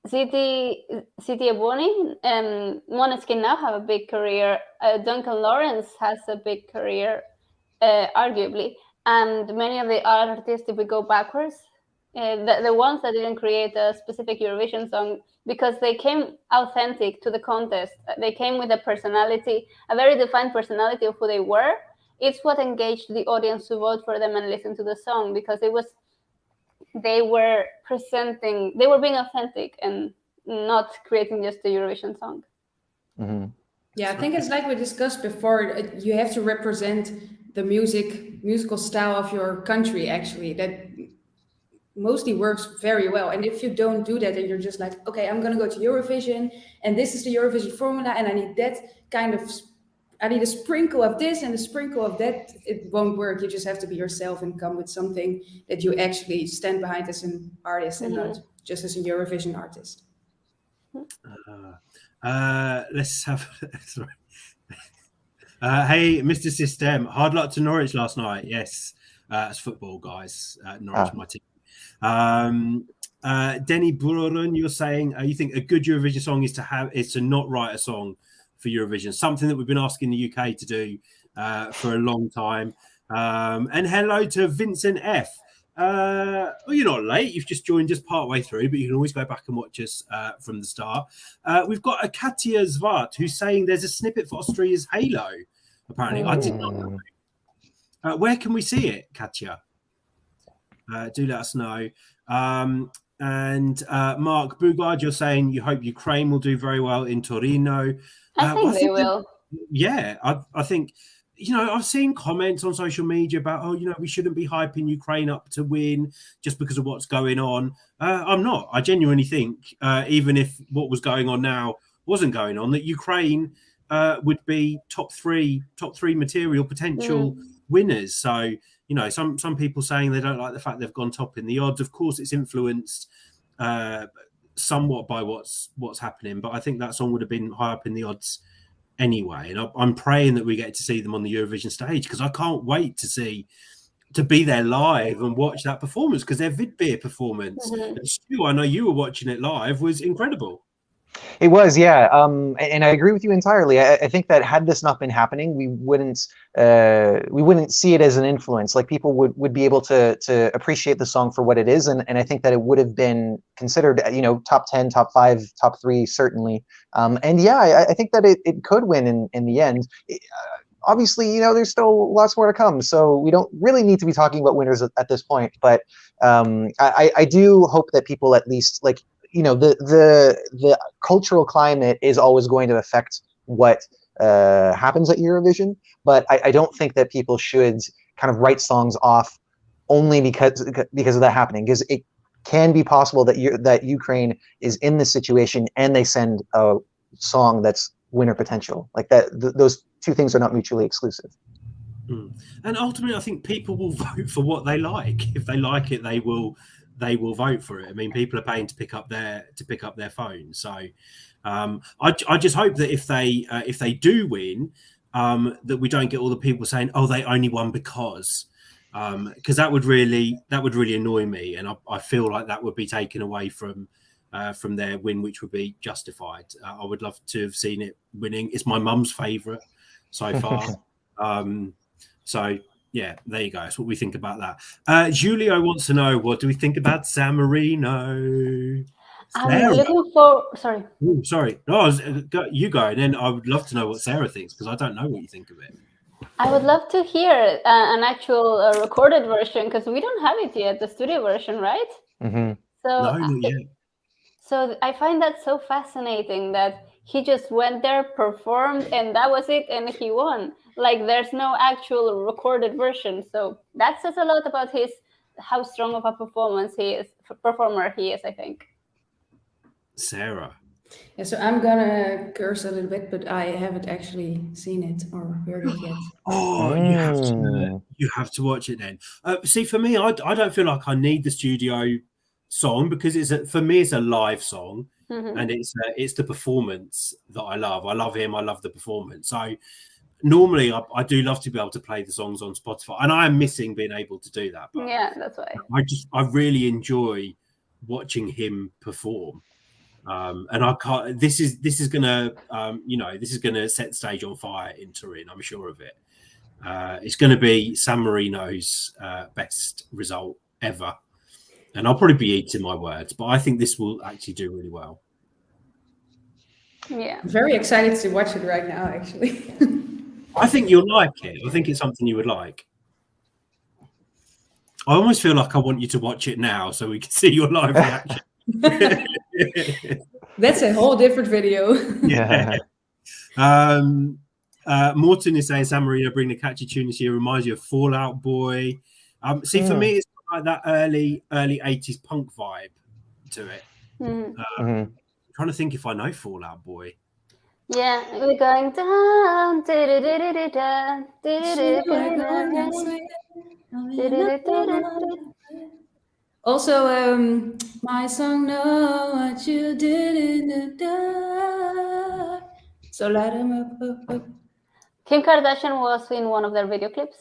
Zitti E Buoni and Måneskin now have a big career. Duncan Lawrence has a big career, arguably. And many of the artists, if we go backwards, the ones that didn't create a specific Eurovision song, because they came authentic to the contest, they came with a personality, a very defined personality of who they were. It's what engaged the audience to vote for them and listen to the song, because they were being authentic and not creating just a Eurovision song. Yeah, I think it's like we discussed before, you have to represent the musical style of your country, actually. That mostly works very well. And if you don't do that, and you're just like, okay, I'm going to go to Eurovision, and this is the Eurovision formula, and I need that I need a sprinkle of this and a sprinkle of that, it won't work. You just have to be yourself and come with something that you actually stand behind as an artist and not just as a Eurovision artist. Let's have... Sorry. Hey, Mr. System, hard luck to Norwich last night. Yes, it's football, guys. Norwich, my team. Denny Bururun, you're saying you think a good Eurovision song is to not write a song for Eurovision, something that we've been asking the UK to do for a long time. And hello to Vincent F. Well, you're not late. You've just joined us partway through, but you can always go back and watch us from the start. We've got a Katia Zvart who's saying there's a snippet for Austria's Halo. Apparently, I did not know. Where can we see it, Katya? Do let us know. And Mark Bugard, you're saying you hope Ukraine will do very well in Torino. I think they will. Yeah, I think, I've seen comments on social media about, we shouldn't be hyping Ukraine up to win just because of what's going on. I'm not. I genuinely think, even if what was going on now wasn't going on, that Ukraine would be top three material potential winners. So, some people saying they don't like the fact they've gone top in the odds. Of course, it's influenced somewhat by what's happening, but I think that song would have been high up in the odds anyway. And I'm praying that we get to see them on the Eurovision stage, because I can't wait to be there live and watch that performance, because their Vidbeer performance, and Stu, I know you were watching it live, was incredible. It was, yeah. And I agree with you entirely. I think that had this not been happening, we wouldn't see it as an influence. Like, people would be able to appreciate the song for what it is, and I think that it would have been considered, top 10, top 5, top 3, certainly. And yeah, I think that it could win in the end. Obviously, there's still lots more to come, so we don't really need to be talking about winners at this point. But I do hope that people at least, like, the cultural climate is always going to affect what happens at Eurovision, but I don't think that people should kind of write songs off only because of that happening, because it can be possible that Ukraine is in this situation and they send a song that's winner potential. Like that, those two things are not mutually exclusive. And ultimately, I think people will vote for what they like. If they like it, they will vote for it. I mean, people are paying to pick up their phone. So I just hope that if they do win, that we don't get all the people saying, "Oh, they only won because that would really annoy me, and I feel like that would be taken away from their win, which would be justified. I would love to have seen it winning. It's my mum's favourite so far. So yeah, there you go. That's what we think about that. Julio wants to know, what do we think about San Marino? I'm looking for. Sorry. Ooh, sorry. No, you go, and then I would love to know what Sarah thinks, because I don't know what you think of it. I would love to hear an actual recorded version, because we don't have it yet, the studio version, right? Mm-hmm. So no, not yet. So I find that so fascinating that he just went there, performed, and that was it, and he won. Like, there's no actual recorded version. So that says a lot about how strong of a performer he is, I think. Sarah. Yeah, so I'm gonna curse a little bit, but I haven't actually seen it or heard it yet. Oh, you have to watch it then. See, for me, I don't feel like I need the studio song, because for me it's a live song, and it's the performance that I love. I love him. I love the performance. So normally I do love to be able to play the songs on Spotify, and I am missing being able to do that. But yeah, that's why I really enjoy watching him perform. And I can't. This is gonna set the stage on fire in Turin. I'm sure of it. It's going to be San Marino's best result ever, and I'll probably be eating my words, but I think this will actually do really well. Yeah, I'm very excited to watch it right now, actually. I think you'll like it. I think it's something you would like. I almost feel like I want you to watch it now so we can see your live reaction. That's a whole different video. Yeah. Morton is saying San Marino bring the catchy tune this year, reminds you of Fall Out Boy. For me, it's like that early 80s punk vibe to it. I'm trying to think if I know Fall Out Boy. Yeah, we're going down. Also, my song, Know What You Did in the Dark. So light 'em up. Kim Kardashian was in one of their video clips.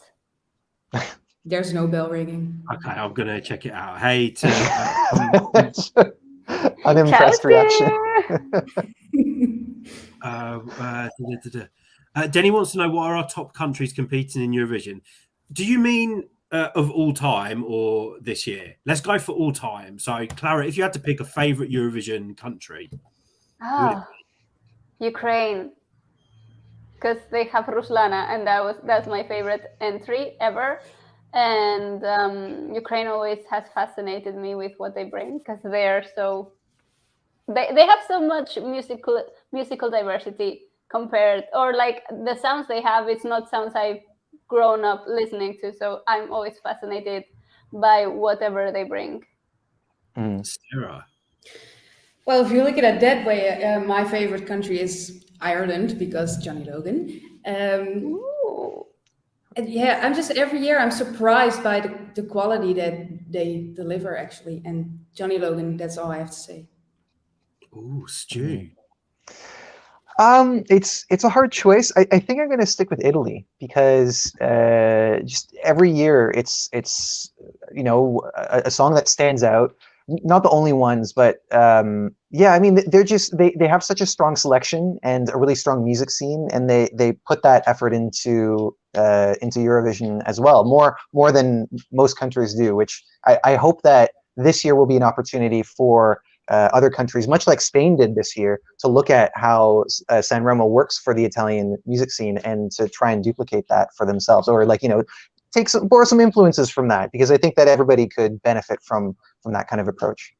There's no bell ringing. Okay, I'm going to check it out. Hey, to unimpressed reaction. Denny wants to know, what are our top countries competing in Eurovision? Do you mean of all time or this year? Let's go for all time. So, Clara, if you had to pick a favorite Eurovision country, Ukraine. because they have Ruslana, and that's my favorite entry ever. And Ukraine always has fascinated me with what they bring, because they have so much musical diversity compared, or like the sounds they have, it's not sounds I've grown up listening to, so I'm always fascinated by whatever they bring. Sarah? Well, if you look at it that way, my favorite country is Ireland, because Johnny Logan. And yeah, I'm just, every year I'm surprised by the quality that they deliver, actually. And Johnny Logan, that's all I have to say. Oh, Stu. It's a hard choice. I think I'm going to stick with Italy, because just every year it's a song that stands out. Not the only ones, but yeah, I mean, they're just they have such a strong selection and a really strong music scene, and they put that effort into Eurovision as well, more than most countries do, which I hope that this year will be an opportunity for other countries, much like Spain did this year, to look at how Sanremo works for the Italian music scene and to try and duplicate that for themselves, or borrow some influences from that, because I think that everybody could benefit from that kind of approach.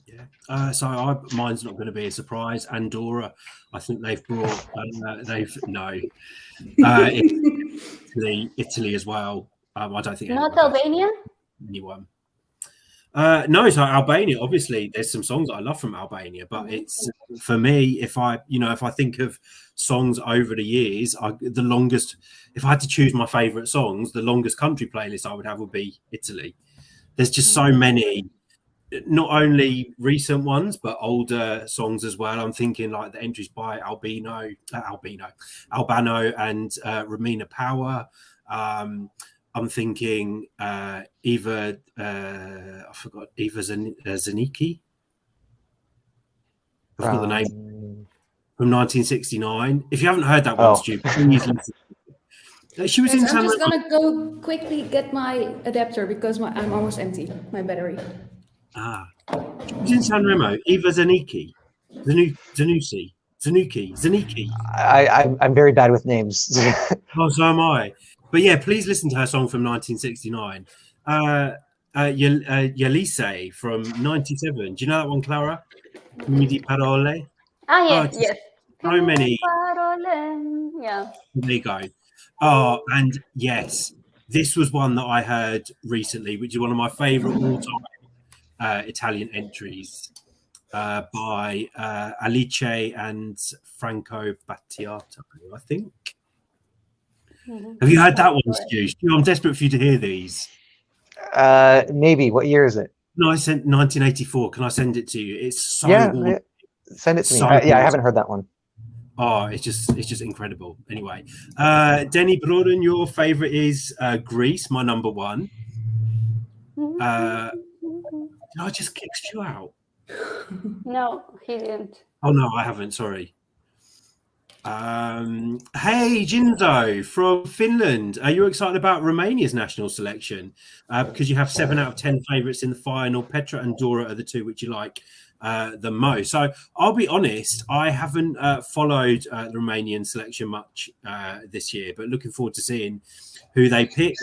Yeah. So mine's not going to be a surprise. Andorra, I think they've brought Italy as well. I don't think not Albania. Anyone. No, so Albania, obviously there's some songs that I love from Albania, but it's, for me, if I think of songs over the years, if I had to choose my favorite songs, the longest country playlist I would have would be Italy. There's just so many, not only recent ones, but older songs as well. I'm thinking like the entries by Albano and Romina Power. I'm thinking Eva Zanicki. I forgot the name. From 1969. If you haven't heard that one, Stu, please listen. She was in I'm just going to go quickly get my adapter, because I'm almost empty, my battery. She was in Sanremo. Eva Zanicki. Zanicki. I'm very bad with names. Oh, so am I. But yeah, please listen to her song from 1969. Yelise from 97. Do you know that one, Clara? Midi Parole? Yes. So many. Yeah. There you go. Oh, and yes, this was one that I heard recently, which is one of my favorite all-time Italian entries by Alice and Franco Battiato, I think. Have you heard that one, Stu? I'm desperate for you to hear these. Maybe. What year is it? No, I sent 1984. Can I send it to you? It's so yeah. Send it to me. I haven't heard that one. Oh, it's just incredible. Anyway, Denny Broden, your favorite is Greece, my number one. Did I just kick Stu out? No, he didn't. Oh no, I haven't. Sorry. Hey, Jinzo from Finland. Are you excited about Romania's national selection? Because you have 7 out of 10 favourites in the final. Petra and Dora are the two which you like the most. So I'll be honest, I haven't followed the Romanian selection much this year, but looking forward to seeing who they pick.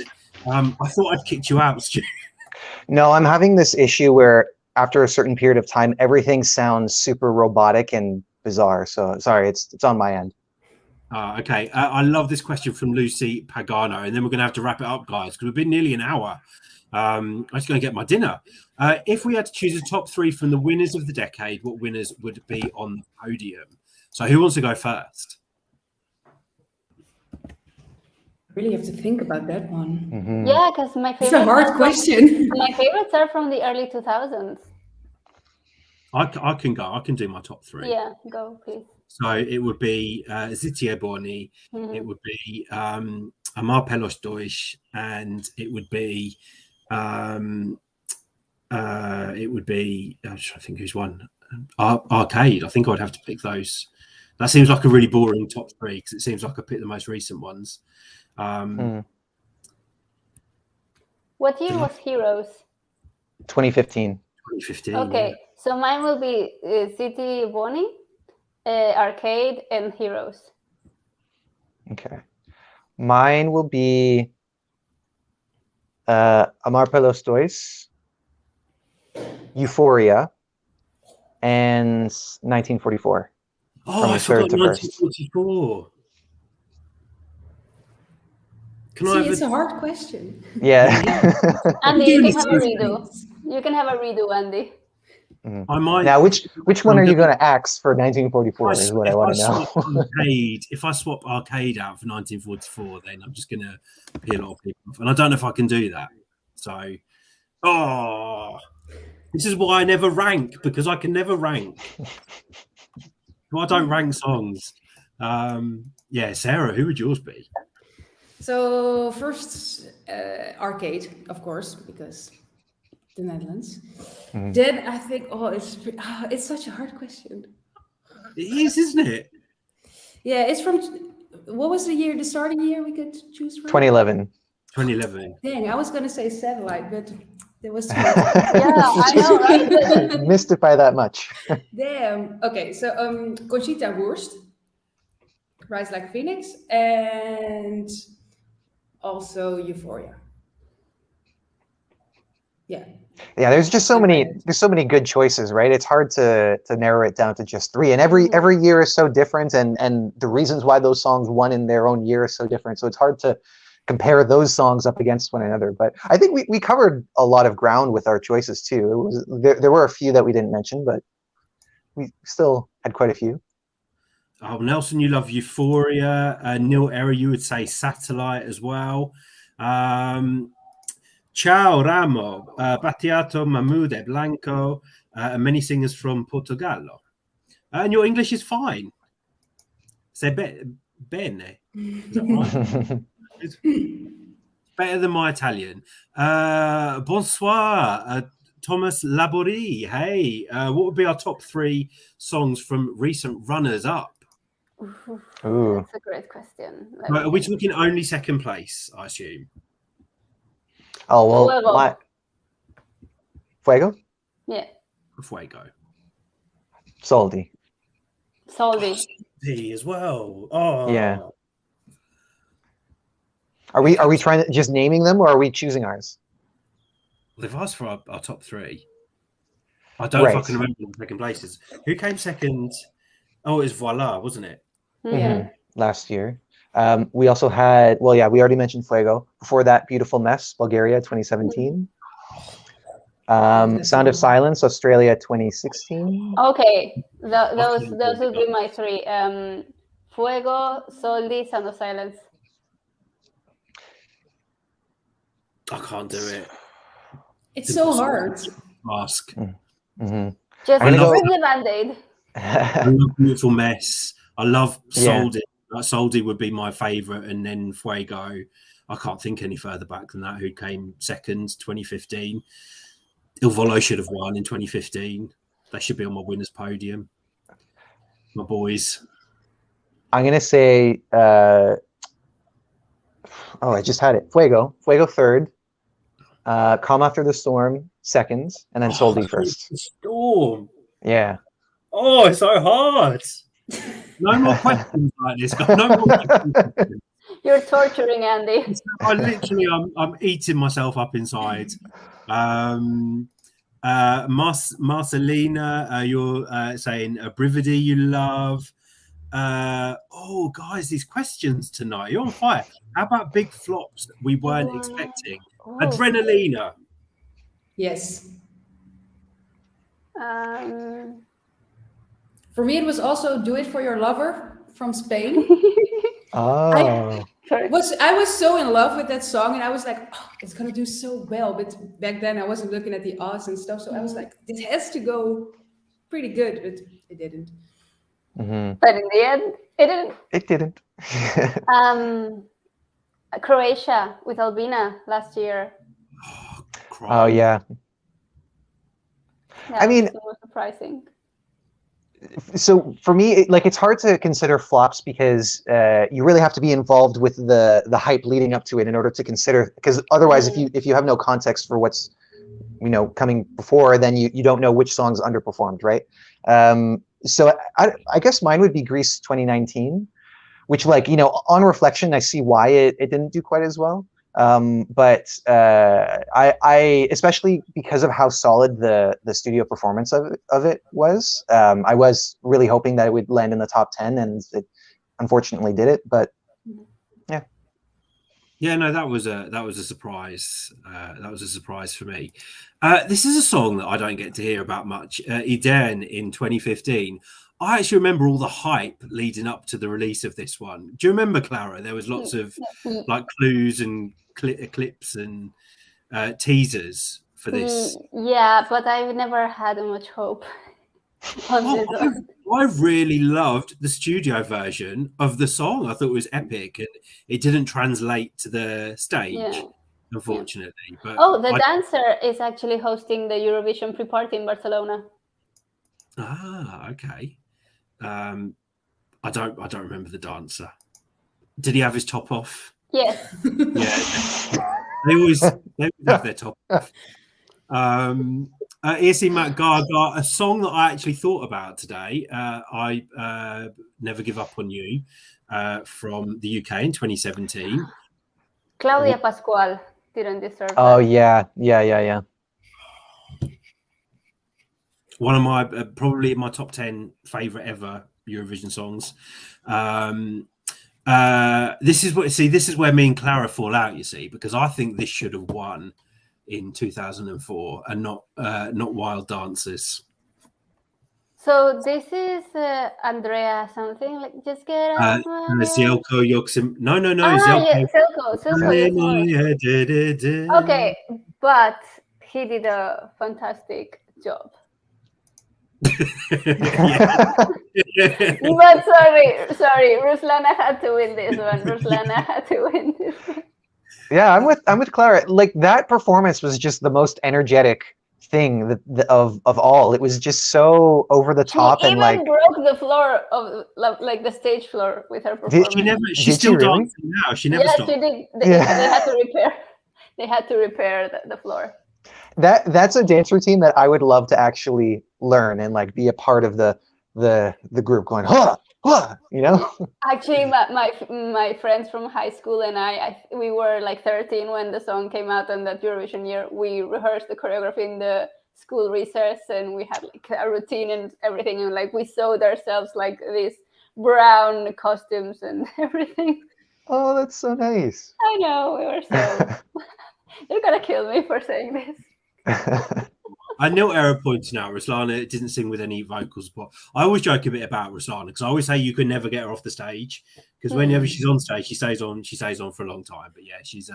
I thought I'd kicked you out, Stu. No, I'm having this issue where after a certain period of time, everything sounds super robotic and bizarre. So sorry, it's on my end. Okay. I love this question from Lucy Pagano, and then we're going to have to wrap it up, guys, because we've been nearly an hour. I'm just going to get my dinner. If we had to choose a top 3 from the winners of the decade, what winners would be on the podium? So who wants to go first? I really have to think about that one. Mm-hmm. Yeah, because my favorites. It's a hard question. My favorites are from the early 2000s. I can go. I can do my top 3. Yeah, go please. So it would be Zitti E Buoni, it would be Amar Pelos Deutsch, and it would be I'm trying to think who's won. Arcade. I think I'd have to pick those. That seems like a really boring top 3 because it seems like I picked the most recent ones. What year was Heroes? 2015. 2015. Okay, yeah. So mine will be Zitti E Buoni, Arcade, and Heroes. Okay. Mine will be Amar Pelos Dois, Euphoria, and 1944. Oh, I forgot 1944. Can I have it's a hard question. Yeah. Andy, you can have a redo. You can have a redo, Andy. I might. Now, which one are you going to axe for 1944 is what I want to know. If I swap Arcade out for 1944, then I'm just going to peel a lot of people off. And I don't know if I can do that. So, this is why I never rank, because I can never rank. Well, I don't rank songs. Yeah, Sarah, who would yours be? So first, Arcade, of course, because the Netherlands. Then I think, it's such a hard question. It is, isn't it? Yeah, it's from, what was the year, the starting year we could choose from? 2011. 2011. Dang, I was going to say Satellite, but there was too much. Yeah, I know, right? Missed it by that much. Damn. Okay, so Conchita Wurst, Rise Like Phoenix, and also Euphoria. Yeah. Yeah, there's just so many good choices, right? It's hard to narrow it down to just three. And every year is so different, and the reasons why those songs won in their own year is so different. So it's hard to compare those songs up against one another. But I think we covered a lot of ground with our choices too. There were a few that we didn't mention, but we still had quite a few. Oh, Nelson, you love Euphoria. Neil Error, you would say Satellite as well. Ciao Ramo, Battiato, Mahmoud Blanco, and many singers from Portogallo. And your English is fine. Say bene. Is that right? Better than my Italian. Bonsoir, Thomas Labori. Hey, what would be our top 3 songs from recent runners-up? Ooh. That's a great question. Are we talking only second place, I assume? Oh, well, Fuego? Yeah. Fuego. Soldi. Soldi as well. Oh. Yeah. Are we trying to just naming them, or are we choosing ours? Well, they've asked for our top 3. I don't know if I can remember the second places. Who came second? Oh, it was Voila, wasn't it? Yeah. Last year. We also had, we already mentioned Fuego. Before that, Beautiful Mess, Bulgaria, 2017. Sound of Silence, Australia, 2016. Okay, those would be my 3. Fuego, Soldi, Sound of Silence. I can't do it. It's so hard. Ask. Just rip the Band-Aid. I love Beautiful Mess. I love Soldi. Soldi would be my favourite, and then Fuego. I can't think any further back than that. Who came second, 2015. Il Volo should have won in 2015. They should be on my winners' podium. My boys. I'm going to say, I just had it. Fuego third. Calm After the Storm second, and then Soldi first. Storm. Yeah. Oh, it's so hard. No more questions like this. No more questions. You're torturing Andy. I'm eating myself up inside. Marcelina, you're saying Brividi you love. Guys, these questions tonight. You're on fire. How about big flops that we weren't expecting? Adrenalina. Yes. For me, it was also Do It For Your Lover from Spain. I was so in love with that song, and I was like, it's going to do so well. But back then, I wasn't looking at the odds and stuff. So I was like, this has to go pretty good, but it didn't. But in the end, it didn't. Croatia with Albania last year. Oh, yeah. I mean, it was surprising. So for me, it's hard to consider flops because you really have to be involved with the hype leading up to it in order to consider. Because otherwise, if you have no context for what's coming before, then you don't know which songs underperformed, right? So I guess mine would be Greece 2019. which, like, you know, on reflection, I see why it didn't do quite as well. But I especially because of how solid the studio performance of it was, I was really hoping that it would land in the top 10, and it unfortunately did it. But yeah, no, that was a surprise. That was a surprise for me. This is a song that I don't get to hear about much. Eden in 2015. I actually remember all the hype leading up to the release of this one. Do you remember, Clara? There was lots of like clues and clips and teasers for this. Yeah, but I've never had much hope on this one. I really loved the studio version of the song. I thought it was epic, and it didn't translate to the stage, unfortunately. But the dancer is actually hosting the Eurovision pre-party in Barcelona. Ah, okay. I don't remember the dancer. Did he have his top off? Yes. Yeah. They always have their top off. ESC Matt Gaga, a song that I actually thought about today. I Never Give Up on You from the UK in 2017. Claudia Pascual didn't deserve that. Oh yeah. One of my probably my top 10 favorite ever Eurovision songs. This is where me and Clara fall out, you see, because I think this should have won in 2004 and not Wild Dances. So this is Andrea something, like just get up. Zielko Yoksim. No. Zielko. Okay, but he did a fantastic job. But sorry, Ruslana had to win this one. Yeah, I'm with Clara. Like, that performance was just the most energetic thing of all. It was just so over the top, she and like broke the floor of like the stage floor with her performance. She's still dancing now. She never stopped. She did. They had to repair. They had to repair the floor. That's a dance routine that I would love to actually learn and like be a part of the group going, huh, you know. Actually, my friends from high school and we were like 13 when the song came out, and that Eurovision year we rehearsed the choreography in the school recess, and we had like a routine and everything, and like we sewed ourselves like these brown costumes and everything. Oh, that's so nice. I know, we were so you're gonna kill me for saying this. I know error points now. Ruslana didn't sing with any vocals, but I always joke a bit about Ruslana because I always say you can never get her off the stage, because whenever she's on stage, she stays on for a long time. But yeah, she's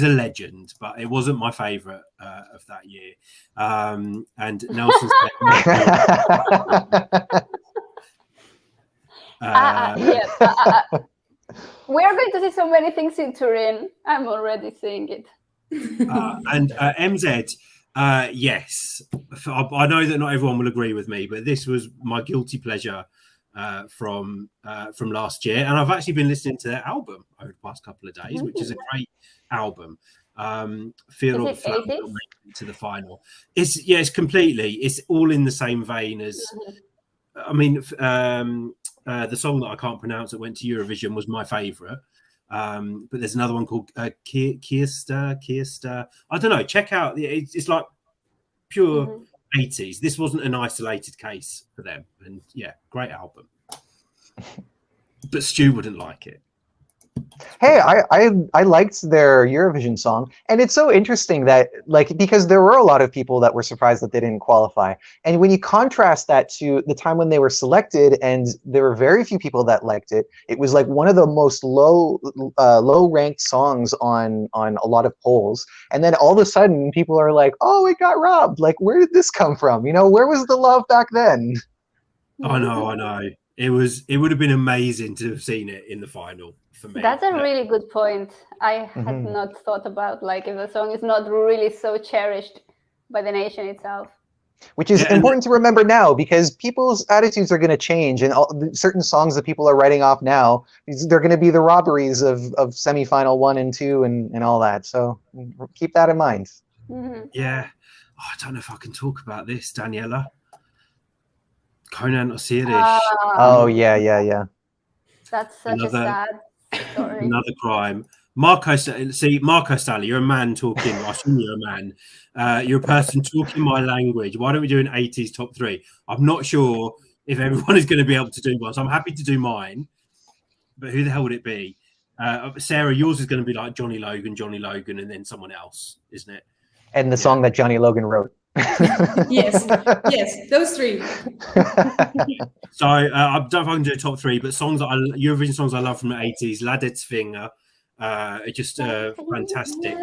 a legend. But it wasn't my favorite of that year. And Nelson's we're going to see so many things in Turin. I'm already seeing it. And MZ, yes, I know that not everyone will agree with me, but this was my guilty pleasure from last year, and I've actually been listening to their album over the past couple of days, which is a great album. Feel all the to the final. It's completely. It's all in the same vein as. I mean, the song that I can't pronounce that went to Eurovision was my favorite. But there's another one called Kirsta. I don't know. Check out. It's like pure 80s. This wasn't an isolated case for them. And yeah, great album. But Stu wouldn't like it. Hey, I liked their Eurovision song, and it's so interesting that, like, because there were a lot of people that were surprised that they didn't qualify, and when you contrast that to the time when they were selected, and there were very few people that liked it, it was like one of the most low ranked songs on a lot of polls, and then all of a sudden people are like, oh, it got robbed. Like, where did this come from? You know, where was the love back then? I know. It would have been amazing to have seen it in the final. For me. That's a really good point. I had not thought about, like, if the song is not really so cherished by the nation itself. Which is important to remember now, because people's attitudes are going to change, and certain songs that people are writing off now, they're going to be the robberies of semifinal 1 and 2 and all that. So keep that in mind. Yeah. Oh, I don't know if I can talk about this, Daniela. Conan Osiris. Oh, yeah. That's such a sad story. Another crime. Marco Stanley, you're a man talking. I assume you're a man. You're a person talking my language. Why don't we do an 80s top 3? I'm not sure if everyone is going to be able to do one, so I'm happy to do mine. But who the hell would it be? Sarah, yours is going to be like Johnny Logan, and then someone else, isn't it? And the song that Johnny Logan wrote. Yes, those 3. So I don't know if I can do a top 3, but Eurovision songs I love from the 80s. Ladets Finger, just fantastic.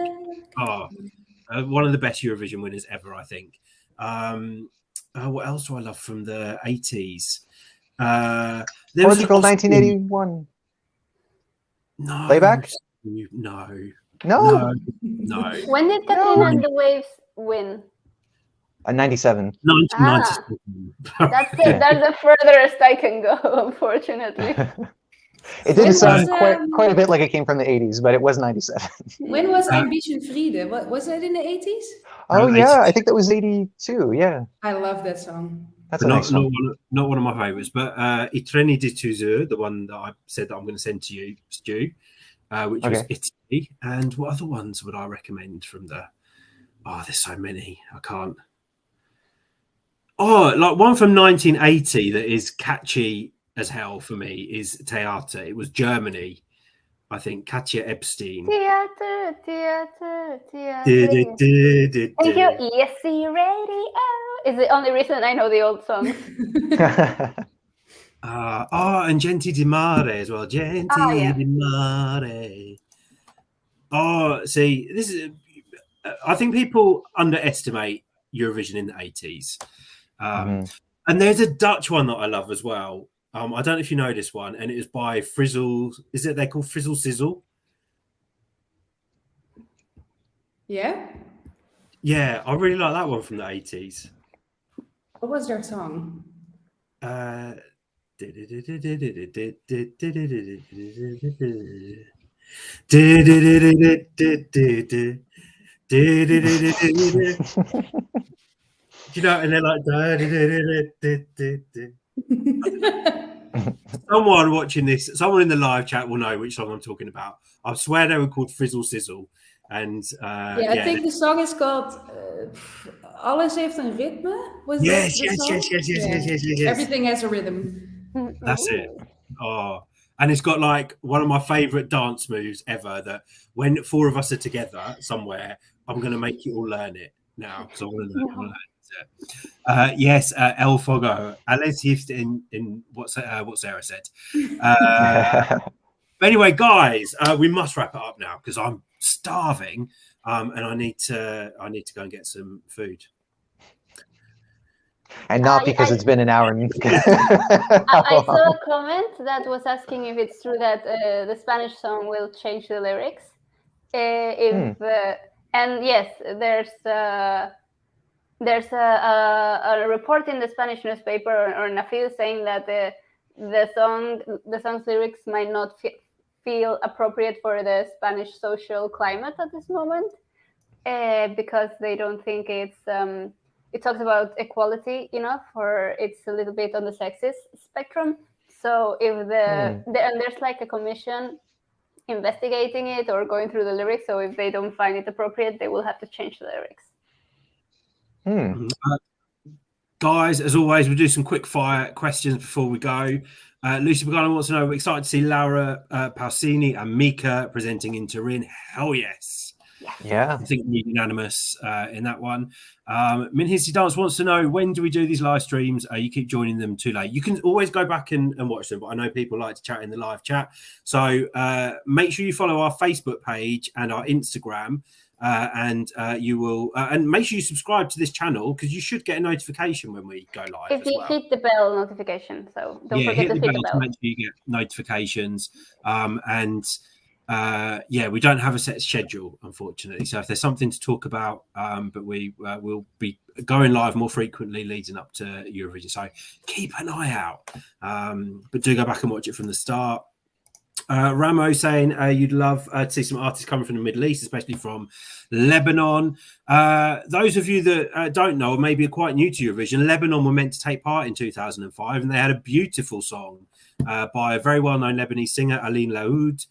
One of the best Eurovision winners ever, I think. What else do I love from the 80s? Portugal 1981. No. Playback? No. When did Katrina and the Waves win? 97. 1997. That's the furthest I can go, unfortunately. It didn't sound quite a bit like it came from the 80s, but it was 97. When was Ambition Friede? Was that in the 80s? Oh, yeah. I think that was 82. Yeah. I love that song. That's a nice song. Not one of my favorites, but I Treni di Tuzur, the one that I said that I'm going to send to you, Stu, which was Italy. And what other ones would I recommend from the... Oh, there's so many. I can't... Oh, like one from 1980 that is catchy as hell for me is Theater. It was Germany, I think. Katja Epstein. Theater. Thank you, ESC Radio. Is the only reason I know the old songs. And Gente di Mare as well. Gente di Mare. Oh, see, this is... I think people underestimate Eurovision in the 80s. And there's a Dutch one that I love as well. I don't know if you know this one, and it is by Frizzle. Is it they called Frizzle Sizzle? Yeah. Yeah, I really like that one from the 80s. What was their song? You know, and they're like, someone watching this, someone in the live chat will know which song I'm talking about. I swear they were called Frizzle Sizzle. And I think the song is called Alles heeft een ritme. Yes. Everything has a rhythm. That's it. Oh, and it's got like one of my favorite dance moves ever. That when 4 of us are together somewhere, I'm going to make you all learn it now because I want to learn it. Yes, El Fogo. Alles heeft in what Sarah said. But anyway, guys, we must wrap it up now because I'm starving, and I need to go and get some food. And not because it's been an hour. I saw a comment that was asking if it's true that the Spanish song will change the lyrics. And yes, there's a report in the Spanish newspaper or Nafil saying that the song's lyrics might not feel appropriate for the Spanish social climate at this moment, because they don't think it talks about equality enough, or it's a little bit on the sexist spectrum. So if and there's like a commission investigating it or going through the lyrics, so if they don't find it appropriate, they will have to change the lyrics. Guys, as always, we'll do some quick fire questions before we go. Lucy Pagano wants to know, we're excited to see Laura Pausini and Mika presenting in Turin. Hell yes. Yeah. I think we're unanimous in that one. Minhisi Dance wants to know, when do we do these live streams? You keep joining them too late. You can always go back and watch them, but I know people like to chat in the live chat. So make sure you follow our Facebook page and our Instagram. And you will and make sure you subscribe to this channel because you should get a notification when we go live. If you hit the bell notification, so don't forget to hit the bell to make sure you get notifications. We don't have a set schedule, unfortunately. So if there's something to talk about, but we will be going live more frequently leading up to Eurovision. So keep an eye out, but do go back and watch it from the start. Ramo saying you'd love to see some artists coming from the Middle East, especially from Lebanon. Those of you that don't know, or maybe are quite new to Eurovision, Lebanon were meant to take part in 2005, and they had a beautiful song by a very well-known Lebanese singer, Aline Laoud.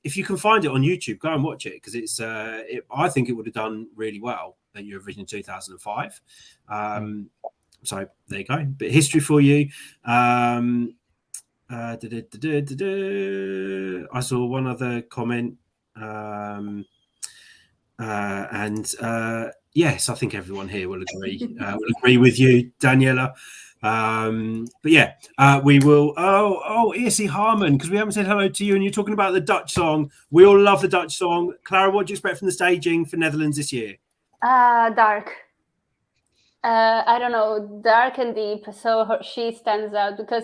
If you can find it on YouTube, go and watch it because it's. I think it would have done really well at Eurovision 2005. So there you go, bit of history for you. I saw one other comment, yes, I think everyone here will agree with you, Daniela. But yeah, we will. ESC Harmon, because we haven't said hello to you, and you're talking about the Dutch song. We all love the Dutch song. Clara, what do you expect from the staging for Netherlands this year? Dark. I don't know, dark and deep. So she stands out because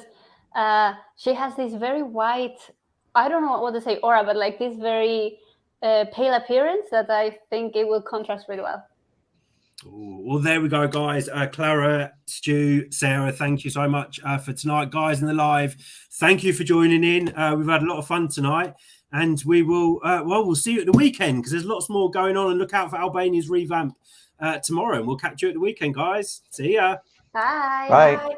she has this very white, I don't know what to say, aura, but like this very pale appearance that I think it will contrast really well. Ooh, well, there we go, guys. Clara, Stu, Sarah, thank you so much for tonight. Guys in the live, thank you for joining in. We've had a lot of fun tonight. And we will, we'll see you at the weekend because there's lots more going on. And look out for Albania's revamp tomorrow. And we'll catch you at the weekend, guys. See ya. Bye. Bye.